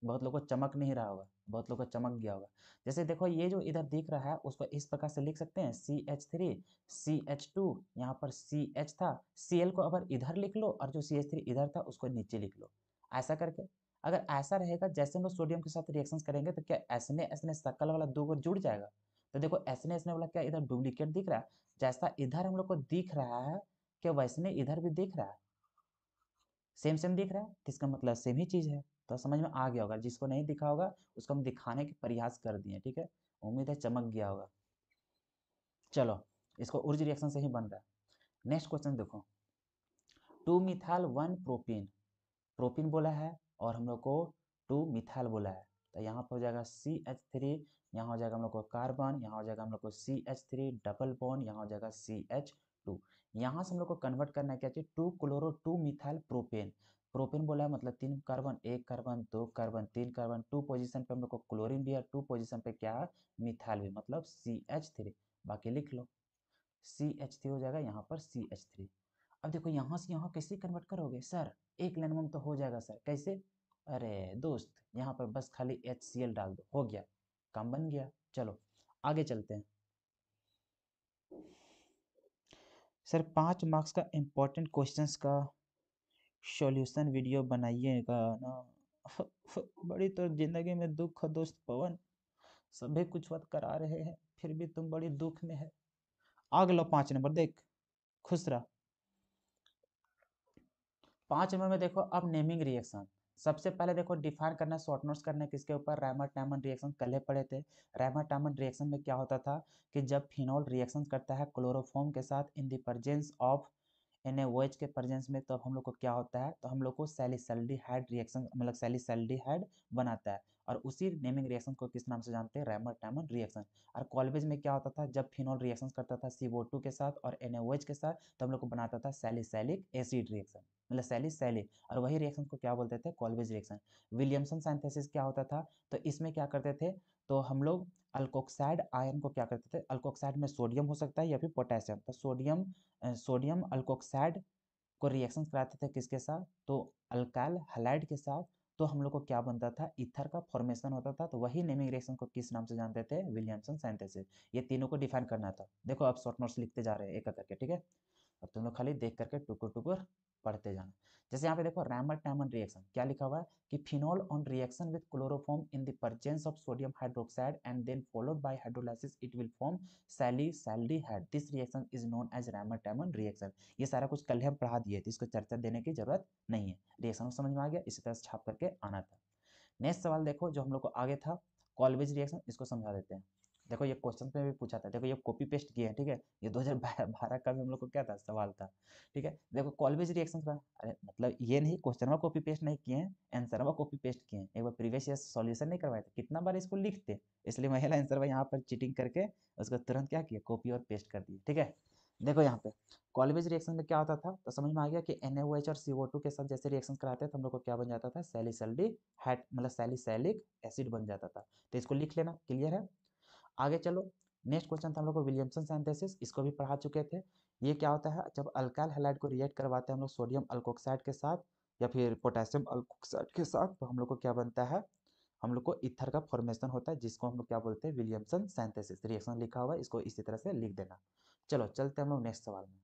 बहुत लोगों को चमक नहीं रहा होगा, बहुत लोगों को चमक गया होगा। जैसे देखो ये जो इधर दिख रहा है उसको इस प्रकार से लिख सकते हैं CH3 CH2, यहाँ पर CH था, Cl को अगर इधर लिख लो और जो CH3 इधर था उसको नीचे लिख लो, ऐसा करके। अगर ऐसा रहेगा जैसे हम लोग सोडियम के साथ रिएक्शन करेंगे तो क्या एसने एसने सर्कल वाला दो जुड़ जाएगा, तो देखो एसने एसने वाला क्या इधर डुप्लीकेट दिख रहा है, जैसा इधर हम लोग को दिख रहा है क्या वैसने इधर भी दिख रहा है, सेम सेम दिख रहा है, तो इसका मतलब सेम ही चीज़ है। तो समझ में आ गया होगा, जिसको नहीं दिखा होगा उसको हम दिखाने के प्रयास कर दिए, ठीक है। उम्मीद है चमक गया होगा। चलो इसको उर्ज रिएक्शन से ही बन रहा है। नेक्स्ट क्वेश्चन देखो, 2 मिथाइल 1 प्रोपीन, प्रोपीन बोला है और हम लोग को 2 मिथाइल बोला है, तो यहाँ पर हो जाएगा CH3, यहाँ हो जाएगा हम लोग को कार्बन, यहाँ हो जाएगा हम लोग को CH3 डबल बॉन्ड, यहाँ हो जाएगा CH2। यहाँ से हम लोग को कन्वर्ट करना है क्या चाहिए, 2 मिथाइल प्रोपेन बोला है, मतलब 3 carbon 1 carbon 2 carbon 3 carbon, 2 position पे हम लोग को क्लोरीन भी है, 2 पोजीशन पे क्या है मिथाइल भी, मतलब CH3। बाकी लिख लो CH3 हो जाएगा यहाँ पर CH3। अब देखो यहाँ से यहाँ कैसे कन्वर्ट करोगे सर, एक लाइन में तो हो जाएगा सर, कैसे, अरे दोस्त यहाँ पर बस खाली HCl डाल दो, हो गया, काम बन गया। चलो आगे चलते हैं। सर 5 मार्क्स का इम्पोर्टेंट क्वेश्चंस का सॉल्यूशन वीडियो बनाइएगा ना बड़ी तो जिंदगी में दुख है दोस्त पवन, सभी कुछ वक्त करा रहे हैं फिर भी तुम बड़ी दुख में है। आग लो 5 नंबर देख, खुश रहा। 5 नंबर में देखो अब नेमिंग रिएक्शन, सबसे पहले देखो डिफाइन करना शॉर्ट नोट्स करना है किसके ऊपर, रैमर टैमन रिएक्शन कल पढ़े थे। रैमर टैमन रिएक्शन में क्या होता था कि जब फिनॉल रिएक्शन करता है क्लोरोफॉर्म के साथ इन द प्रेजेंस ऑफ NaOH के प्रेजेंस में, तो हम लोग को क्या होता है, तो हम लोग को सैलिसल्डिहाइड रिएक्शन, मतलब सैलिसल्डिहाइड बनाता है, और उसी नेमिंग रिएक्शन को किस नाम से जानते हैं, रैमर टैमन रिएक्शन। और कॉलेज में क्या होता था, जब फिनॉल रिएक्शन करता था CO2 के साथ और NaOH के साथ, तो हम लोग को बनाता था सैलिसैलिक एसिड रिएक्शन, मतलब सैलिसैलिक, और वही रिएक्शन को क्या बोलते थे, कॉल्वेज रिएक्शन। विलियमसन सिंथेसिस क्या होता था, तो इसमें क्या करते थे, तो हम लोग अल्कोक्साइड आयन को क्या करते थे, अल्कोक्साइड में सोडियम हो सकता है या फिर पोटेशियम, तो सोडियम अल्कोक्साइड को रिएक्शन कराते थे किसके साथ, तो अल्काइल हैलाइड के साथ, तो हम लोग को क्या बनता था, ईथर का फॉर्मेशन होता था। तो वही नेमिंग रिएक्शन को किस नाम से जानते थे, विलियमसन सिंथेसिस। ये तीनों को डिफाइन करना था। देखो अब शॉर्ट नोट्स लिखते जा रहे हैं एक एक करके, ठीक है। और तुम लोग खाली देख करके टुकुर टुकुर पढ़ते जाना। जैसे यहाँ पे देखो रैमर टैमन रिएक्शन क्या लिखा हुआ है कि phenol on reaction with chloroform in the presence of sodium hydroxide and then followed by hydrolysis it will form salicylaldehyde, this reaction is known as Reimer Tiemann reaction. ये सारा कुछ कल हम पढ़ा दिए थे, इसको चर्चा देने की जरूरत नहीं है, रिएक्शन समझ में आ गया, इसी तरह से छाप करके आना था। नेक्स्ट सवाल देखो जो हम लोग को आगे था कॉल्वेज रिएक्शन, इसको समझा देते हैं। देखो ये क्वेश्चन में भी पूछा था, देखो ये कॉपी पेस्ट किए हैं, ठीक है, ये 2012 का भी हम लोग को क्या था सवाल था, ठीक है। देखो कॉल्वेज रिएक्शन का, अरे मतलब ये नहीं क्वेश्चन में कॉपी पेस्ट नहीं किए हैं, आंसर में कॉपी पेस्ट किए हैं, एक बार प्रीवियस ईयर सॉल्यूशन नहीं करवाए थे, कितना बार इसको लिखते, इसलिए महिला आंसर में यहाँ पर चीटिंग करके उसको तुरंत क्या किया, कॉपी और पेस्ट कर दिए, ठीक है। देखो यहाँ पे कॉल्वेज रिएक्शन में क्या होता था, तो समझ में आ गया कि NaOH और CO2 के साथ जैसे रिएक्शन कराते हैं तो हम लोग को क्या बन जाता था, सैलिसैल्डिहाइड मतलब सैलिसैलिक एसिड बन जाता था। तो इसको लिख लेना, क्लियर है। आगे चलो, नेक्स्ट क्वेश्चन था हम लोग को विलियमसन सिंथेसिस, इसको भी पढ़ा चुके थे। ये क्या होता है, जब अल्काइल हैलाइड को रिएक्ट करवाते हैं हम लोग सोडियम अल्कोक्साइड के साथ या फिर पोटेशियम अल्कोक्साइड के साथ, तो हम लोग को क्या बनता है, हम लोग को ईथर का फॉर्मेशन होता है, जिसको हम लोग क्या बोलते हैं, विलियमसन सिंथेसिस। रिएक्शन लिखा हुआ है, इसको इसी तरह से लिख देना। चलो चलते हैं हम लोग नेक्स्ट सवाल में।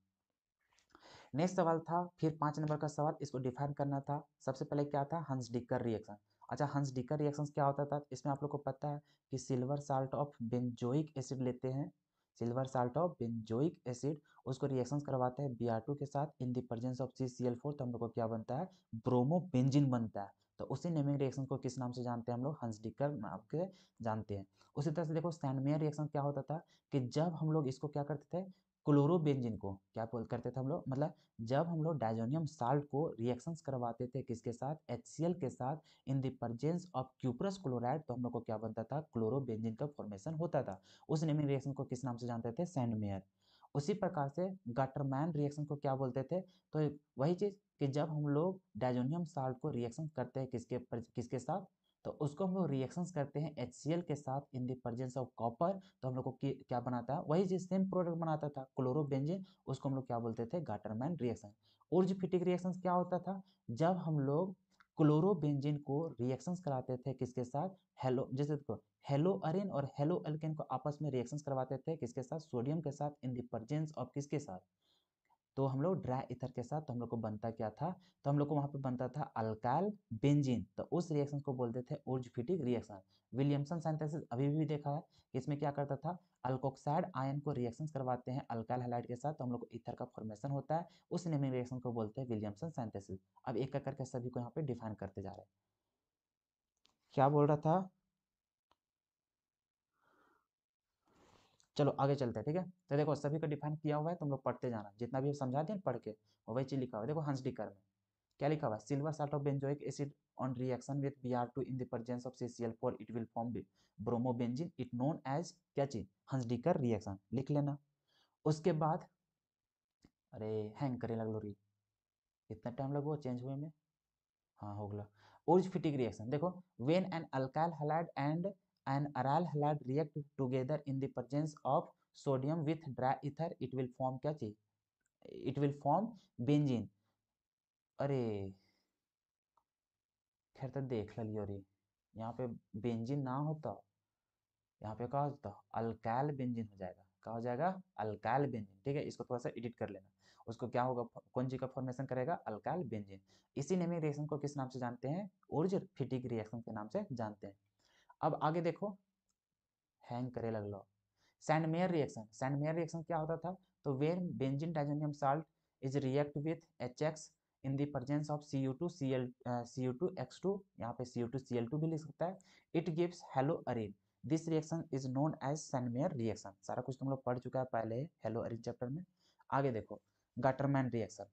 नेक्स्ट सवाल था फिर 5 नंबर का सवाल, इसको डिफाइन करना था। सबसे पहले क्या था, हंस डिकर रिएक्शन। अच्छा हंस डिकर रिएक्शन क्या होता था, इसमें आप लोग को पता है कि silver salt of benzoic acid लेते हैं, silver salt of benzoic acid, उसको रिएक्शन करवाते हैं Br2 के साथ इन द प्रेजेंस ऑफ CCl4, तो हम लोग को क्या बनता है, ब्रोमोबेंजीन बनता है। तो उसी नेमिंग रिएक्शन को किस नाम से जानते हैं हम लोग, हंस डिकर नाम के जानते हैं। उसी तरह से देखो सैंडमेयर रिएक्शन क्या होता था कि जब हम लोग इसको क्या करते थे, क्लोरोबेंजीन को क्या बोल करते थे हम लोग, मतलब जब हम लोग डायजोनियम साल्ट को रिएक्शंस करवाते थे किसके साथ, HCl के साथ इन the presence of cuprous chloride, तो हम लोग को क्या बनता था, क्लोरोबेंजीन का फॉर्मेशन होता था। उस नेमिंग रिएक्शन को किस नाम से जानते थे, सैंडमेयर। उसी प्रकार से गटरमैन रिएक्शन को क्या बोलते थे, तो वही चीज कि जब हम लोग डायजोनियम साल्ट को रिएक्शन करते हैं किसके साथ, तो उसको हम लोग रिएक्शंस करते हैं HCl के साथ इन द प्रेजेंस ऑफ कॉपर, तो हम लोग को क्या बनाता है, वही चीज सेम प्रोडक्ट बनाता था क्लोरोबेंजीन, उसको हम लोग क्या बोलते थे, गाटरमैन रिएक्शन। उर्ज-फिटिक रिएक्शन क्या होता था, जब हम लोग क्लोरोबेंजीन को रिएक्शंस कराते थे किसके साथ, हेलो जैसे देखो हेलो अरिन और हेलो अल्केन को आपस में रिएक्शंस करवाते थे किसके साथ, सोडियम के साथ इन द प्रेजेंस ऑफ किसके साथ, तो हम लोग ड्राई ईथर के साथ, तो हम लोग को बनता क्या था, तो हम लोग को वहां पे बनता था अल्काइल बेंजीन, तो उस रिएक्शन को बोलते थे उर्ज-फिटिक रिएक्शन। विलियमसन सिंथेसिस अभी भी देखा है, इसमें क्या करता था, अल्कोक्साइड आयन को रिएक्शंस करवाते हैं अल्काइल हैलाइड के साथ, तो हम लोग को ईथर का फॉर्मेशन होता है, उस नेमिंग रिएक्शन को बोलते हैं विलियमसन सिंथेसिस। अब एक एक करके सभी को यहाँ पे डिफाइन करते जा रहे हैं। क्या बोल रहा था, चलो आगे चलते हैं, ठीक है। तो देखो सभी को डिफाइन किया हुआ है, तुम लोग पढ़ते जाना, जितना भी समझा दिया पढ़ के, वही चीज लिखा हुआ है। देखो हंस डिकर में क्या लिखा हुआ है, silver salt of benzoic acid on reaction with Br2 in the presence of CCl4 it will form bromobenzene, it known as क्या चीज, हंसडीकर रिएक्शन, लिख लेना। उसके बाद अरे हैंग करे लगलो री, इतना टाइम लगो चेंज हुए में, हाँ हो गया। उर्ज-फिटिक रिएक्शन देखो, when an alkyl halide and an aryl halide react together in the presence of sodium with dry ether it will form क्या चीज, इट विल फॉर्म बेंजीन। अरे खैर तो देख लियो रे, यहाँ पे बेंजीन ना होता, यहाँ पे क्या होता, अल्काइल बेंजीन हो जाएगा, क्या हो जाएगा, अल्काइल बेंजीन, ठीक है। इसको थोड़ा सा एडिट कर लेना, उसको क्या होगा, कौन चीज का फॉर्मेशन करेगा, अल्काइल बेंजीन। इसी नेमिंग रिएक्शन को किस नाम से जानते हैं, उर्ज फिटिक रिएक्शन के नाम से जानते हैं। अब आगे देखो, हैंग करे लगलो, सैंडमेयर रिएक्शन, सैंडमेयर रिएक्शन क्या होता था, तो when benzene diazonium salt is react with HX in the presence of Cu2X2, यहाँ पे Cu2Cl2 भी लिख सकता है, it gives halo arene, this reaction is known as Sandmeyer reaction. सारा कुछ तुम लोग पढ़ चुका है पहले हेलो अरीन चैप्टर में। आगे देखो गटरमैन रिएक्शन,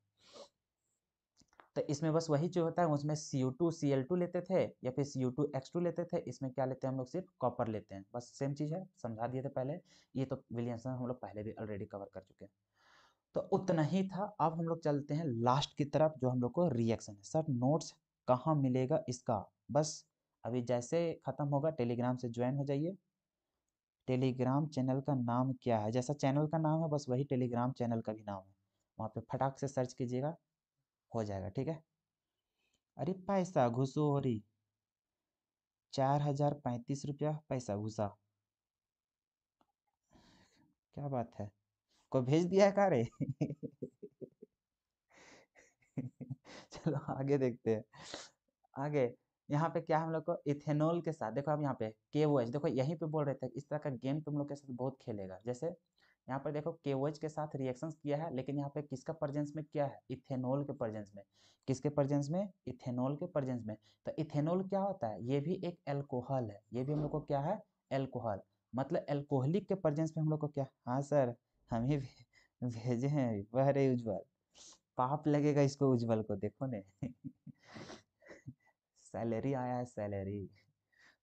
तो इसमें बस वही जो होता है, उसमें Cu2Cl2 लेते थे या फिर Cu2X2 लेते थे, इसमें क्या लेते हैं हम लोग, सिर्फ कॉपर लेते हैं, बस सेम चीज है, समझा दिए थे पहले। ये तो विलियमसन हम लोग पहले भी ऑलरेडी कवर कर चुके हैं, तो उतना ही था। अब हम लोग चलते हैं लास्ट की तरफ, जो हम लोग को रिएक्शन है। सर नोट्स कहाँ मिलेगा इसका, बस अभी जैसे खत्म होगा टेलीग्राम से ज्वाइन हो जाइए। टेलीग्राम चैनल का नाम क्या है, जैसा चैनल का नाम है बस वही टेलीग्राम चैनल का भी नाम है, वहाँ पे फटाक से सर्च कीजिएगा, हो जाएगा, ठीक है। अरे पैसा घुसो हो रही, 4035 रुपया पैसा घुसा, क्या बात है, कोई भेज दिया है का रे? चलो आगे देखते हैं। आगे यहाँ पे क्या हम लोग को इथेनॉल के साथ देखो, अब यहाँ पे KOH देखो, यहीं पे बोल रहे थे इस तरह का गेम तुम लोग के साथ बहुत खेलेगा। जैसे यहाँ पर देखो KOH के साथ रिएक्शंस किया है, लेकिन यहाँ पे किसका प्रेजेंस में किया है? इथेनॉल के प्रेजेंस में। किसके प्रेजेंस में? इथेनॉल के प्रेजेंस में। तो इथेनॉल क्या होता है? ये भी एक एल्कोहल है, ये भी हम लोग को क्या है? एल्कोहल। मतलब एल्कोहलिक के प्रेजेंस में हम लोग को क्या, हाँ सर हम ही भेजे हैं। वह रे उज्जवल, पाप लगेगा इसको उज्जवल को, देखो ने। सैलरी आया है, सैलरी।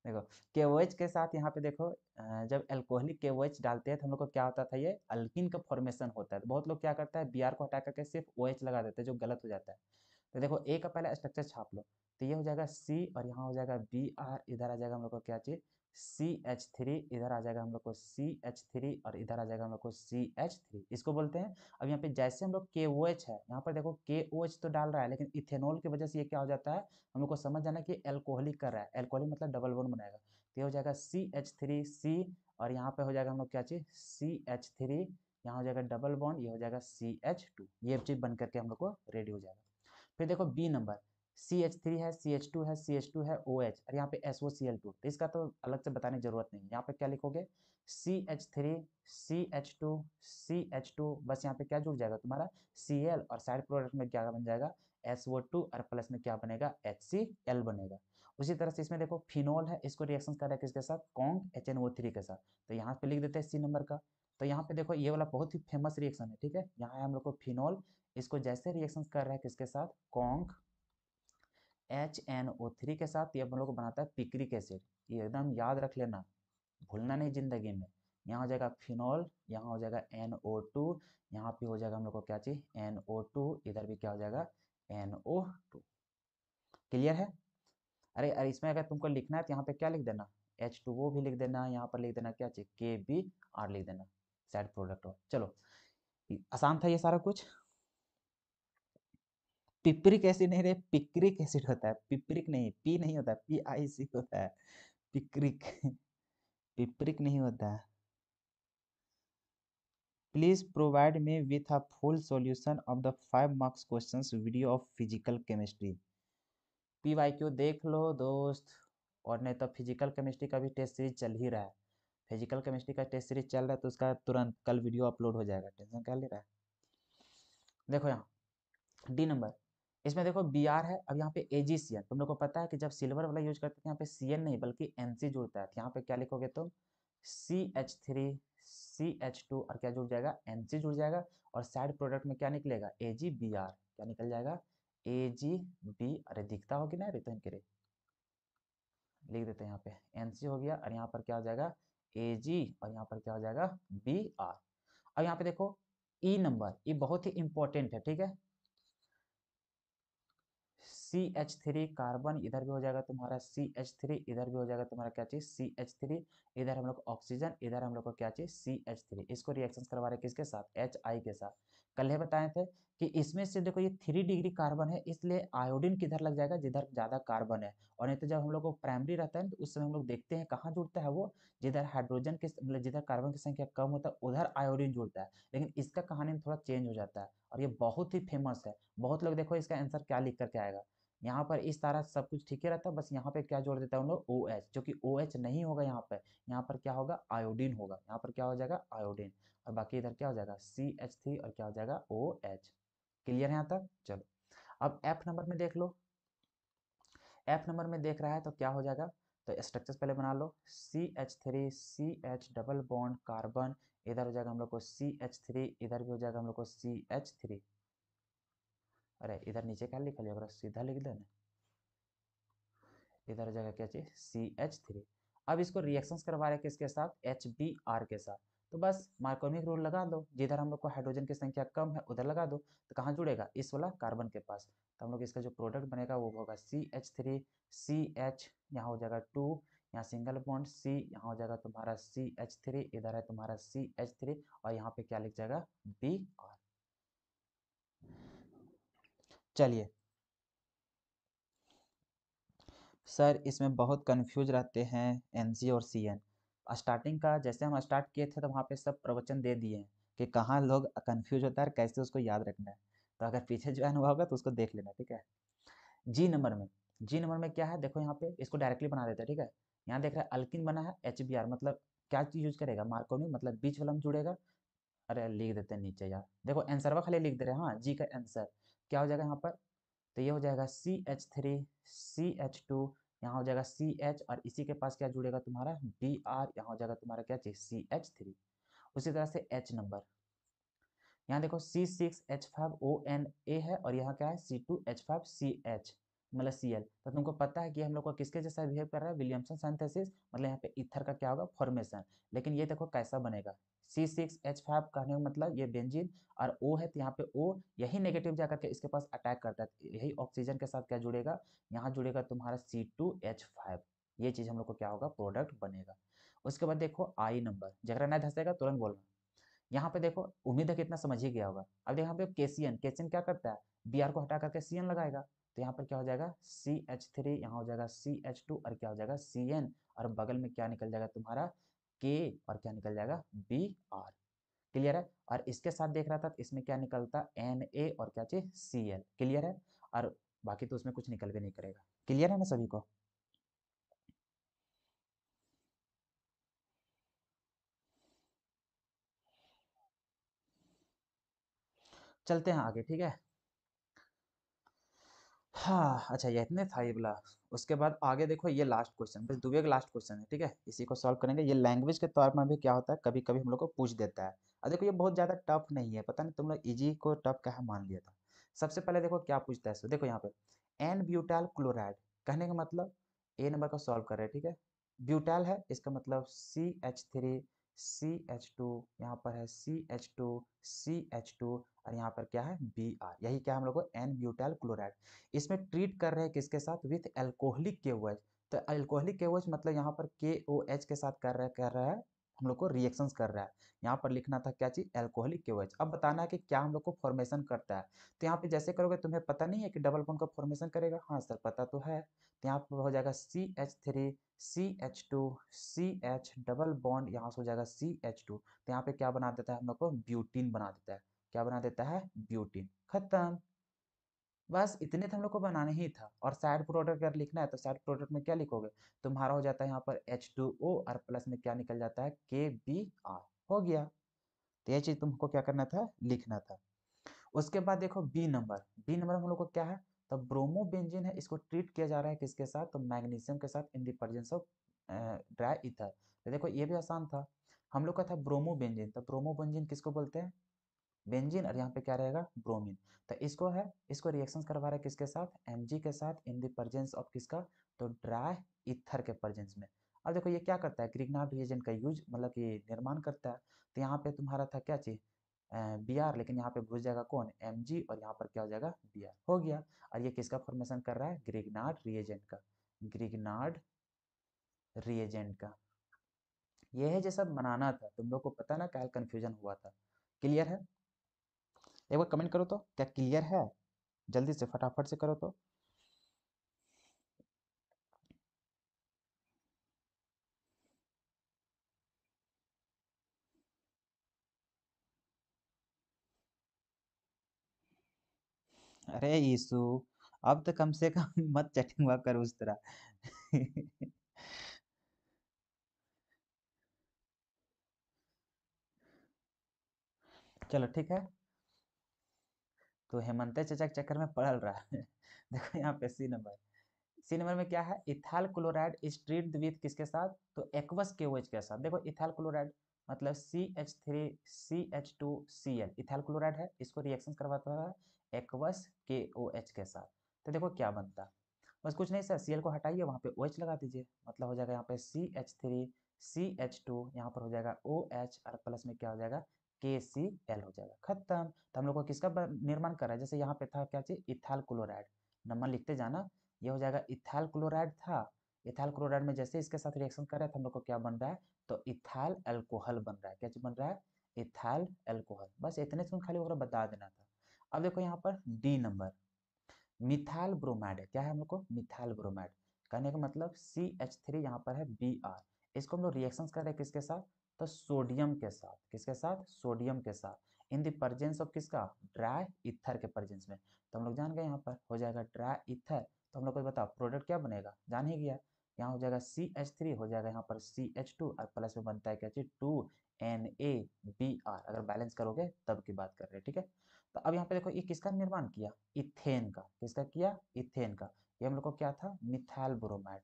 देखो KOH के साथ यहाँ पे देखो, जब एल्कोहलिक KOH डालते हैं तो हम लोग को क्या होता था? ये अल्कीन का फॉर्मेशन होता है। तो बहुत लोग क्या करता है, Br को हटा करके सिर्फ OH लगा देते हैं, जो गलत हो जाता है। तो देखो ए का पहले स्ट्रक्चर छाप लो, तो ये हो जाएगा C, और यहाँ हो जाएगा Br, इधर आ जाएगा हम लोग को क्या चीज? CH3, इधर आ जाएगा हम लोग को CH3, और इधर आ जाएगा हम लोग को CH3, इसको बोलते हैं। अब यहाँ पे जैसे हम लोग KOH है, यहाँ पर देखो KOH तो डाल रहा है, लेकिन इथेनॉल की वजह से ये क्या हो जाता है, हम लोग को समझ जाना कि एल्कोहलिक कर रहा है। एल्कोहलिक मतलब डबल बॉन्ड बनाएगा, तो ये हो जाएगा CH3C, और यहाँ पे हो जाएगा हम लोग क्या चीज? CH3, यहाँ हो जाएगा डबल बॉन्ड, ये हो जाएगा CH2, ये चीज बन करके हम लोग को रेडी हो जाएगा। फिर देखो बी नंबर, CH3 है, CH2 है, CH2 है, OH, और यहाँ पे SOCl2, तो इसका तो अलग से बताने की जरूरत नहीं है। यहाँ पे क्या लिखोगे? CH3, CH2, CH2, बस यहाँ पे क्या जुड़ जाएगा तुम्हारा? Cl, और साइड प्रोडक्ट में क्या बन जाएगा? SO2, और प्लस में क्या बनेगा? HCl बनेगा। उसी तरह से इसमें देखो फिनोल है, इसको रिएक्शन कर रहा है किसके साथ? कॉन्क HNO3 के साथ, तो यहाँ पे लिख देते हैं C नंबर का। तो यहाँ पे देखो ये वाला बहुत ही फेमस रिएक्शन है, ठीक है। यहाँ है हम लोग को फिनोल, इसको जैसे रिएक्शन कर रहा है किसके साथ? कॉन्क HNO3 के साथ, ये हम लोग को बनाता है पिक्रिक एसिड। ये एकदम याद रख लेना, भूलना नहीं जिंदगी में। यहाँ हो जाएगा फिनोल, यहाँ हो जाएगा NO2, यहाँ पे हो जाएगा हम लोग को क्या चाहिए? NO2, इधर भी क्या हो जाएगा? NO2। क्लियर है? अरे अरे इसमें अगर तुमको लिखना है तो यहाँ पे क्या लिख देना? H2O भी लिख देना, यहाँ पर लिख देना क्या चाहिए? KBr लिख देना, साइड प्रोडक्ट हो। चलो आसान था ये सारा कुछ। पिपरिक एसिड नहीं रे, पिक्रिक एसिड होता है, पिपरिक नहीं, पी नहीं होता, PIC होता है, पिक्रिक। पिपरिक नहीं होता है। Please provide me with a full solution of the 5 marks questions video of physical chemistry. PYQ देख लो दोस्त, और नहीं तो फिजिकल केमिस्ट्री का भी टेस्ट सीरीज चल ही रहा है। फिजिकल केमिस्ट्री का टेस्ट सीरीज चल रहा है, तो उसका तुरंत कल वीडियो अपलोड हो जाएगा, टेंशन क्या ले रहा है। देखो यहाँ डी नंबर, इसमें देखो Br है, अब यहाँ पे AgCN, तुम लोग को पता है कि जब सिल्वर वाला यूज करते हैं यहाँ पे Cn नहीं बल्कि Nc जुड़ता है, तो यहाँ पे क्या लिखोगे तुम? CH3, CH2, और क्या जुड़ जाएगा? Nc जुड़ जाएगा, और साइड प्रोडक्ट में क्या निकलेगा? AgBr, क्या निकल जाएगा? AgB, अरे दिखता होगी ना रे, तो इनके रे लिख देते हैं, यहाँ पे Nc हो गया, और यहाँ पर क्या हो जाएगा? Ag, और यहाँ पर क्या हो जाएगा? Br। अब यहाँ पे देखो ई नंबर, ये बहुत ही इंपॉर्टेंट है, ठीक है। CH3 कार्बन, इधर भी हो जाएगा तुम्हारा CH3, इधर भी हो जाएगा तुम्हारा क्या चीज? CH3, इधर हम लोग ऑक्सीजन, इधर हम लोग को क्या चीज? CH3, इसको रिएक्शन करवा रहे किसके साथ? HI के साथ। कल ही बताए थे कि इसमें से देखो ये 3 डिग्री कार्बन है, इसलिए आयोडीन किधर लग जाएगा? जिधर ज्यादा कार्बन है। और नहीं तो जब हम लोग को प्राइमरी रहता है तो उस समय हम लोग देखते हैं कहाँ जुड़ता है वो? जिधर हाइड्रोजन के मतलब जिधर कार्बन की संख्या कम होता है उधर आयोडीन जुड़ता है। लेकिन इसका कहानी में थोड़ा चेंज हो जाता है, और ये बहुत ही फेमस है। बहुत लोग देखो इसका आंसर क्या लिख करके आएगा, यहाँ पर इस तरह सब कुछ ठीक ही रहता है, बस यहाँ पे क्या जोड़ देता है हम लोग? OH, जो कि OH नहीं होगा यहाँ पर क्या होगा? आयोडीन होगा, यहाँ पर क्या हो जाएगा? आयोडीन, और बाकी इधर क्या हो जाएगा? CH3, और क्या हो जाएगा? OH। क्लियर है यहाँ तक? चलो अब F नंबर में देख लो। F नंबर में देख रहा है तो क्या हो जाएगा? तो स्ट्रक्चर्स पहले बना लो, CH3, CH double bond carbon, इधर हो जाएगा हम लोग को CH3, इधर भी हो जाएगा हम लोग को CH3। अरे इधर नीचे क्या लिखा लिया, सीधा लिख देना, इधर हो जाएगा क्या चीज? CH3। अब इसको रिएक्शंस करवा रहे हैं किसके साथ? HBr के साथ। तो बस मार्कोनिक रूल लगा दो, जिधर हम लोग को हाइड्रोजन की संख्या कम है उधर लगा दो, तो कहाँ जुड़ेगा? इस वाला कार्बन के पास। तो हम लोग इसका जो प्रोडक्ट बनेगा वो होगा CH3, CH, यहाँ हो जाएगा 2, यहाँ सिंगल बॉन्ड C, यहाँ हो जाएगा तुम्हारा CH3, इधर है तुम्हारा CH3, और यहाँ पे क्या लिख जाएगा? Br। चलिए सर इसमें बहुत कंफ्यूज रहते हैं NC और CN। स्टार्टिंग का जैसे हम स्टार्ट किए थे तो वहाँ पे सब प्रवचन दे दिए हैं कि कहाँ लोग कंफ्यूज होता है और कैसे उसको याद रखना है। तो अगर पीछे ज्वाइन हुआ होगा तो उसको देख लेना, ठीक है। जी नंबर में, जी नंबर में क्या है देखो, यहाँ पे इसको डायरेक्टली बना देते हैं, ठीक है। यहाँ देख रहा है अल्किन बना है HBr, मतलब क्या चीज यूज करेगा, मार्कोनी, मतलब बीच वाला में जुड़ेगा। अरे लिख देते हैं नीचे यार, देखो आंसर खाली लिख दे रहे हैं, हाँ जी का आंसर क्या हो जाएगा यहाँ पर, तो ये हो जाएगा CH3 CH2, यहाँ हो जाएगा CH, और इसी के पास क्या जुड़ेगा तुम्हारा Br, यहाँ हो जाएगा तुम्हारा क्या चीज CH3। उसी तरह से H नंबर, यहाँ देखो C6H5ONA है, और यहाँ क्या है C2H5CH, मतलब Cl। तो तुमको पता है कि हम लोग को किसके जैसा बिहेव कर रहा है, विलियमसन सिंथेसिस, मतलब यहाँ पे ईथर का क्या होगा फॉर्मेशन। लेकिन ये देखो कैसा बनेगा, C6H5 कहने का मतलब ये बेंजीन, और O है तो यहाँ पे O यही नेगेटिव जाकर के इसके पास अटैक करता है, यही ऑक्सीजन के साथ क्या जुड़ेगा, यहाँ जुड़ेगा तुम्हारा C2H5। ये चीज हम लोग को क्या होगा, प्रोडक्ट बनेगा। उसके बाद देखो I नंबर, जगह नहीं धंसेगा तुरंत बोलना। यहाँ पे देखो उम्मीद है कि इतना समझ ही गया होगा। अब यहाँ पे केसीएन, केसीएन क्या करता है, Br को हटा करके Cn लगाएगा, तो यहाँ पर क्या हो जाएगा CH3, यहाँ हो जाएगा CH2, और क्या हो जाएगा Cn, और बगल में क्या निकल जाएगा तुम्हारा K, और क्या निकल जाएगा Br। क्लियर है। और इसके साथ देख रहा था तो इसमें क्या निकलता Na, और क्या चीज Cl। क्लियर है। और बाकी तो उसमें कुछ निकल भी नहीं करेगा। क्लियर है ना सभी को। चलते हैं आगे, ठीक है। हाँ अच्छा, ये इतने था ये वाला। उसके बाद आगे देखो, ये लास्ट क्वेश्चन, बस दुबे का लास्ट क्वेश्चन है, ठीक है, इसी को सॉल्व करेंगे। ये लैंग्वेज के तौर पर भी क्या होता है, कभी कभी हम लोग को पूछ देता है। और देखो ये बहुत ज्यादा टफ नहीं है, पता नहीं तुम लोग इजी को टफ कहाँ मान लिया था। सबसे पहले देखो क्या पूछता है, देखो यहाँ पे एन ब्यूटाइल क्लोराइड, कहने का मतलब ए नंबर का सॉल्व कर रहे हैं, ठीक है। ब्यूटाइल है, इसका मतलब CH3 CH2, यहाँ पर है CH2 CH2, और यहाँ पर क्या है Br, यही क्या हम लोग को एन ब्यूटाइल क्लोराइड। इसमें ट्रीट कर रहे हैं किसके साथ, विथ एल्कोहलिक KOH। तो एल्कोहलिक KOH मतलब यहाँ पर KOH के साथ कर रहा है हम लोग को रिएक्शंस कर रहा है। यहाँ पर लिखना था क्या चीज, एल्कोहलिक KOH। अब बताना है कि क्या हम लोग को फॉर्मेशन करता है। तो यहाँ पे जैसे करोगे, तुम्हें पता नहीं है कि डबल बॉन्ड का फॉर्मेशन करेगा, हाँ सर पता तो है। तो यहाँ पर हो जाएगा CH3 CH2 CH, double bond यहाँ से हो जाएगा CH2। तो यहाँ पे क्या बना देता है हम लोग को, ब्यूटीन बना देता है। क्या बना देता है, ब्यूटीन। खत्म। बस इतने तो हम लोग को बनाना ही था। और साइड प्रोडक्ट अगर लिखना है तो साइड प्रोडक्ट में क्या लिखोगे, तुम्हारा हो जाता है यहाँ पर H2O, और प्लस में क्या निकल जाता है KBr। हो गया। तो ये चीज तुमको क्या करना था, लिखना था। उसके बाद देखो बी नंबर, बी नंबर हम लोग को क्या है, तो ब्रोमोबेंजीन है, इसको ट्रीट किया जा रहा है किसके साथ, तो मैग्नीशियम के साथ, इन the presence of dry ether. तो देखो ये भी आसान था, हम लोग का था ब्रोमोबेंजीन, तो ब्रोमोबेंजीन किसको बोलते हैं, बेंजीन, और यहाँ पे क्या रहेगा ब्रोमीन। तो इसको है, इसको रिएक्शन करवा रहा है किसके साथ, Mg के साथ, इन द प्रेजेंस ऑफ किसका, तो ड्राई ईथर के प्रेजेंस में। अब देखो ये क्या करता है, ग्रिग्नार्ड रिएजेंट का यूज, मतलब कि निर्माण करता है। तो यहाँ पे तुम्हारा था क्या चीज, Br, लेकिन यहाँ पे घुस जाएगा कौन, Mg, और यहाँ पर क्या हो जाएगा Br। हो गया। और ये किसका फॉर्मेशन कर रहा है, ग्रिग्नार्ड रिएजेंट का, ग्रिग्नार्ड रिएजेंट का। ये है जैसा बनाना था, तुम लोग को पता ना क्या कंफ्यूजन हुआ था। क्लियर है। एक बार कमेंट करो तो क्या क्लियर है, जल्दी से फटाफट से करो तो। अरे यीशु, अब तो कम से कम मत चैटिंग हुआ कर उस तरह। चलो ठीक है। तो हेमंत चचा के चक्कर में पड़ रहा है। देखो यहाँ पे सी नंबर, सी नंबर में क्या है, इथाइल क्लोराइड इज ट्रीट्ड विथ किसके साथ, तो एक्वस KOH के साथ। देखो इथाइल क्लोराइड मतलब CH3 CH2Cl, इथाइल क्लोराइड है, इसको रिएक्शन करवाता है एक्वस KOH के साथ। तो देखो क्या बनता है, बस कुछ नहीं सर, Cl को हटाइए, वहाँ पे OH लगा दीजिए, मतलब हो जाएगा यहाँ पे CH3 CH2, यहाँ पर हो जाएगा OH, और प्लस में क्या हो जाएगा KCl हो जाएगा। खत्म। तो हम लोग को किसका निर्माण कर रहा है, जैसे यहाँ पे था क्या चीज, इथाइल क्लोराइड, नंबर लिखते जाना। ये हो जाएगा इथाइल क्लोराइड था, इथाइल क्लोराइड में जैसे इसके साथ रिएक्शन कर रहे हैं तो हम लोग को क्या बन रहा है, तो इथाइल अल्कोहल बन रहा है। क्या चीज बन रहा है, इथाइल अल्कोहल। बस इतने तुम खाली वगैरह बता देना था। अब देखो यहाँ पर डी नंबर, मिथाइल ब्रोमाइड है, क्या है हम लोग को, मिथाइल ब्रोमाइड। कहने का मतलब CH3, यहाँ पर है Br, इसको हम लोग रिएक्शन कर रहे हैं किसके साथ, तो सोडियम के साथ, किसके साथ, सोडियम के साथ, इन द प्रेजेंस ऑफ किसका, ड्राई ईथर के प्रेजेंस में। तो हम लोग जान गए यहाँ पर हो जाएगा ड्राई ईथर। तो हम लोग को बताओ प्रोडक्ट क्या बनेगा, जान ही गया, यहाँ हो जाएगा CH3, हो जाएगा यहाँ पर CH2 और प्लस में बनता है क्या चीज 2NaBr। अगर बैलेंस करोगे तब की बात कर रहे हैं, ठीक है। तो अब यहाँ पे देखो ये किसका निर्माण किया, इथेन का, किसका किया, इथेन का। ये हम लोग को क्या था, मिथाइल ब्रोमाइड,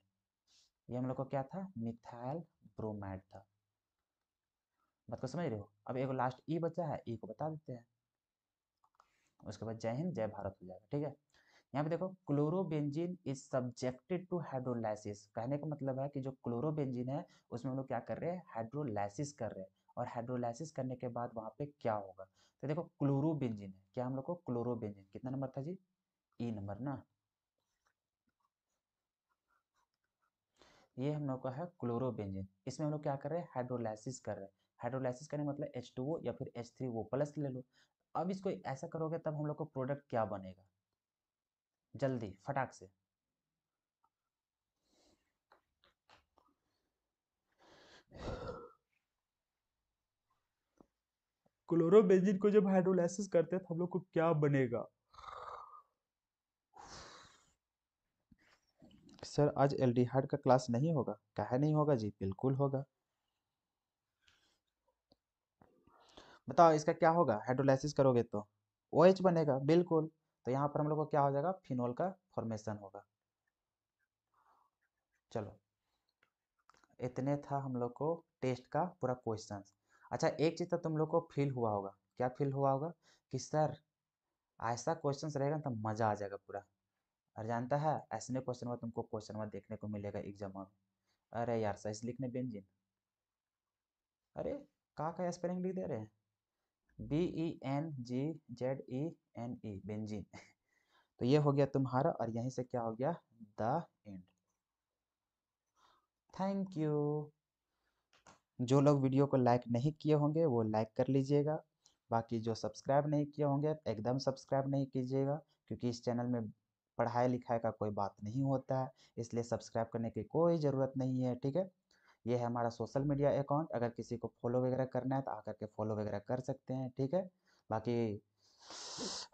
ये हम लोग को क्या था, मिथाइल ब्रोमाइड था। बात को समझ रहे हो। अब एगो लास्ट ई बचा है, ई को बता देते हैं, उसके बाद जय हिंद जय भारत हो जाएगा, ठीक है। यहाँ पे देखो chlorobenzene is subjected to hydrolysis, कहने का मतलब है कि जो क्लोरोबेंजीन है उसमें हम लोग क्या कर रहे हैं, हाइड्रोलाइसिस कर रहे हैं। और हाइड्रोलाइसिस करने के बाद वहां पे क्या होगा, तो देखो क्लोरोबेंजीन है, क्या हम लोग को क्लोरोबेंजीन कितना नंबर था जी, ई नंबर ना। ये हम लोग का है क्लोरोबेंजीन, इसमें हम लोग क्या कर रहे हैं, हाइड्रोलाइसिस कर रहे हैं। हाइड्रोलाइसिस करने मतलब H2O या फिर H3O प्लस ले लो। अब इसको ऐसा करोगे तब हम लोग को प्रोडक्ट क्या बनेगा, जल्दी फटाक से। क्लोरोबेंजीन को जब हाइड्रोलाइसिस करते हैं तो हम लोग को क्या बनेगा। सर आज एल्डिहाइड का क्लास नहीं होगा, काहे नहीं होगा जी, बिल्कुल होगा। बताओ इसका क्या होगा, हाइड्रोलाइसिस करोगे तो OH बनेगा, बिल्कुल। तो यहाँ पर हम लोग को क्या हो जाएगा, फिनोल का फॉर्मेशन होगा। चलो इतने था हम लोग को टेस्ट का पूरा क्वेश्चन। अच्छा एक चीज़ तो तुम लोग को फील हुआ होगा, क्या फील हुआ होगा, कि सर ऐसा क्वेश्चन रहेगा तो मज़ा आ जाएगा पूरा। और जानता है ऐसे क्वेश्चन में तुमको क्वेश्चन में देखने को मिलेगा एग्जाम में, अरे यार साइज लिखने बेंजीन, अरे का स्पेलिंग लिख दे रहे हैं, BENGZENE बेंजीन। तो ये हो गया तुम्हारा, और यहीं से क्या हो गया, द एंड। Thank you. जो लोग वीडियो को लाइक नहीं किए होंगे वो लाइक कर लीजिएगा, बाकी जो सब्सक्राइब नहीं किए होंगे एकदम सब्सक्राइब नहीं कीजिएगा, क्योंकि इस चैनल में पढ़ाई लिखाई का कोई बात नहीं होता है, इसलिए सब्सक्राइब करने की कोई ज़रूरत नहीं है, ठीक है। ये है हमारा सोशल मीडिया अकाउंट, अगर किसी को फॉलो वगैरह करना है तो आकर के फॉलो वगैरह कर सकते हैं, ठीक है। बाकी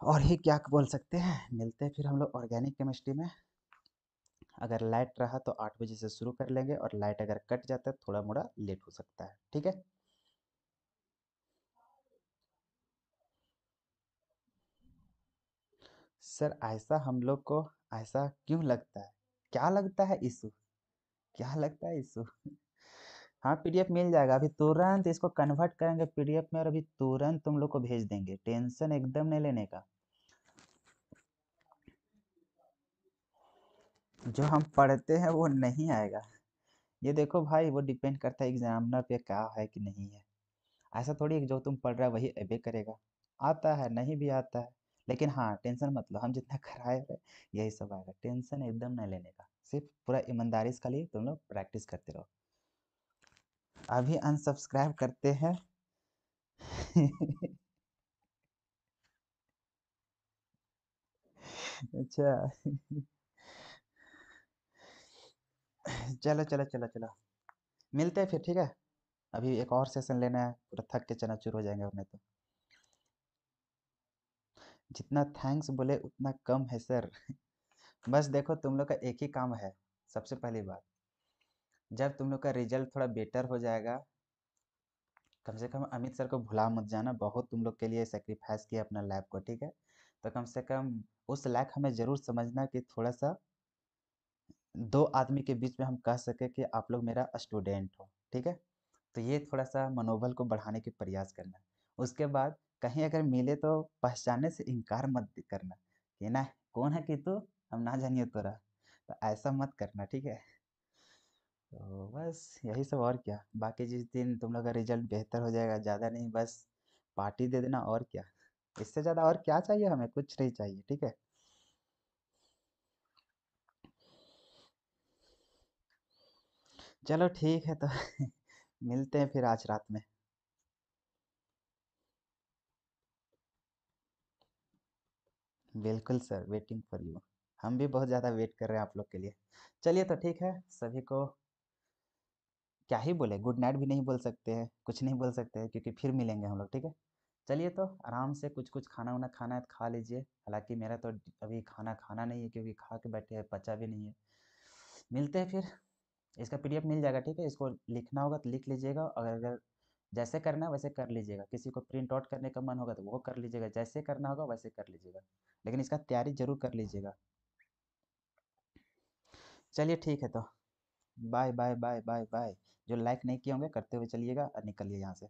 और ही क्या बोल सकते हैं, मिलते हैं फिर हम लोग ऑर्गेनिक केमिस्ट्री में। अगर लाइट रहा तो 8 बजे से शुरू कर लेंगे, और लाइट अगर कट जाता है थोड़ा मोड़ा लेट हो सकता है, ठीक है। सर ऐसा हम लोग को ऐसा क्यों लगता है, क्या लगता है इशू, क्या लगता है इशू। हाँ PDF मिल जाएगा, अभी तुरंत इसको कन्वर्ट करेंगे PDF में, और अभी तुरंत तुम लोग को भेज देंगे, टेंशन एकदम नहीं लेने का। जो हम पढ़ते हैं वो नहीं आएगा, ये देखो भाई वो डिपेंड करता है एग्जामिनर पे क्या है कि नहीं है। ऐसा थोड़ी है कि जो तुम पढ़ रहा है वही अबे करेगा, आता है नहीं भी आता है। लेकिन हाँ टेंशन मत लो, हम जितना कराए रहे यही सब आएगा, टेंशन एकदम नहीं लेने का, सिर्फ पूरा ईमानदारी से खाली तुम लोग प्रैक्टिस करते रहो। अभी अनसब्सक्राइब करते हैं। अच्छा चलो चलो चलो चलो, मिलते हैं फिर, ठीक है। अभी एक और सेशन लेना है, पूरा थक के चनाचूर हो जाएंगे वरना तो। जितना थैंक्स बोले उतना कम है सर। बस देखो तुम लोग का एक ही काम है, सबसे पहली बात, जब तुम लोग का रिजल्ट थोड़ा बेटर हो जाएगा, कम से कम अमित सर को भुला मत जाना, बहुत तुम लोग के लिए सेक्रीफाइस किया अपना लैब को, ठीक है। तो कम से कम उस लायक हमें ज़रूर समझना कि थोड़ा सा दो आदमी के बीच में हम कह सके कि आप लोग मेरा स्टूडेंट हो, ठीक है। तो ये थोड़ा सा मनोबल को बढ़ाने की प्रयास करना। उसके बाद कहीं अगर मिले तो पहचानने से इनकार मत करना, कि ना कौन है कि तू, हम ना जानिए तोरा, तो ऐसा मत करना, ठीक है। तो बस यही सब, और क्या, बाकी जिस दिन तुम लोग का रिजल्ट बेहतर हो जाएगा, ज़्यादा नहीं बस पार्टी दे देना, और क्या, इससे ज़्यादा और क्या चाहिए, हमें कुछ नहीं चाहिए, ठीक है। चलो ठीक है तो मिलते हैं फिर आज रात में। बिल्कुल सर, वेटिंग फॉर यू। हम भी बहुत ज़्यादा वेट कर रहे हैं आप लोग के लिए। चलिए तो ठीक है, सभी को क्या ही बोले, गुड नाइट भी नहीं बोल सकते हैं, कुछ नहीं बोल सकते हैं, क्योंकि फिर मिलेंगे हम लोग, ठीक है। चलिए तो आराम से कुछ कुछ खाना वाना खाना है तो खा लीजिए। हालांकि मेरा तो अभी खाना खाना नहीं है, क्योंकि खा के बैठे हैं, पचा भी नहीं है। मिलते हैं फिर। इसका पीडीएफ मिल जाएगा, ठीक है। इसको लिखना होगा तो लिख लीजिएगा, और अगर जैसे करना है वैसे कर लीजिएगा। किसी को प्रिंट आउट करने का मन होगा तो वो कर लीजिएगा, जैसे करना होगा वैसे कर लीजिएगा। लेकिन इसका तैयारी जरूर कर लीजिएगा। चलिए ठीक है तो। Bye bye bye bye bye. जो लाइक नहीं किए होंगे करते हुए चलिएगा और निकलिए यहाँ से।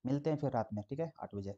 मिलते हैं फिर रात में, ठीक है, 8 बजे।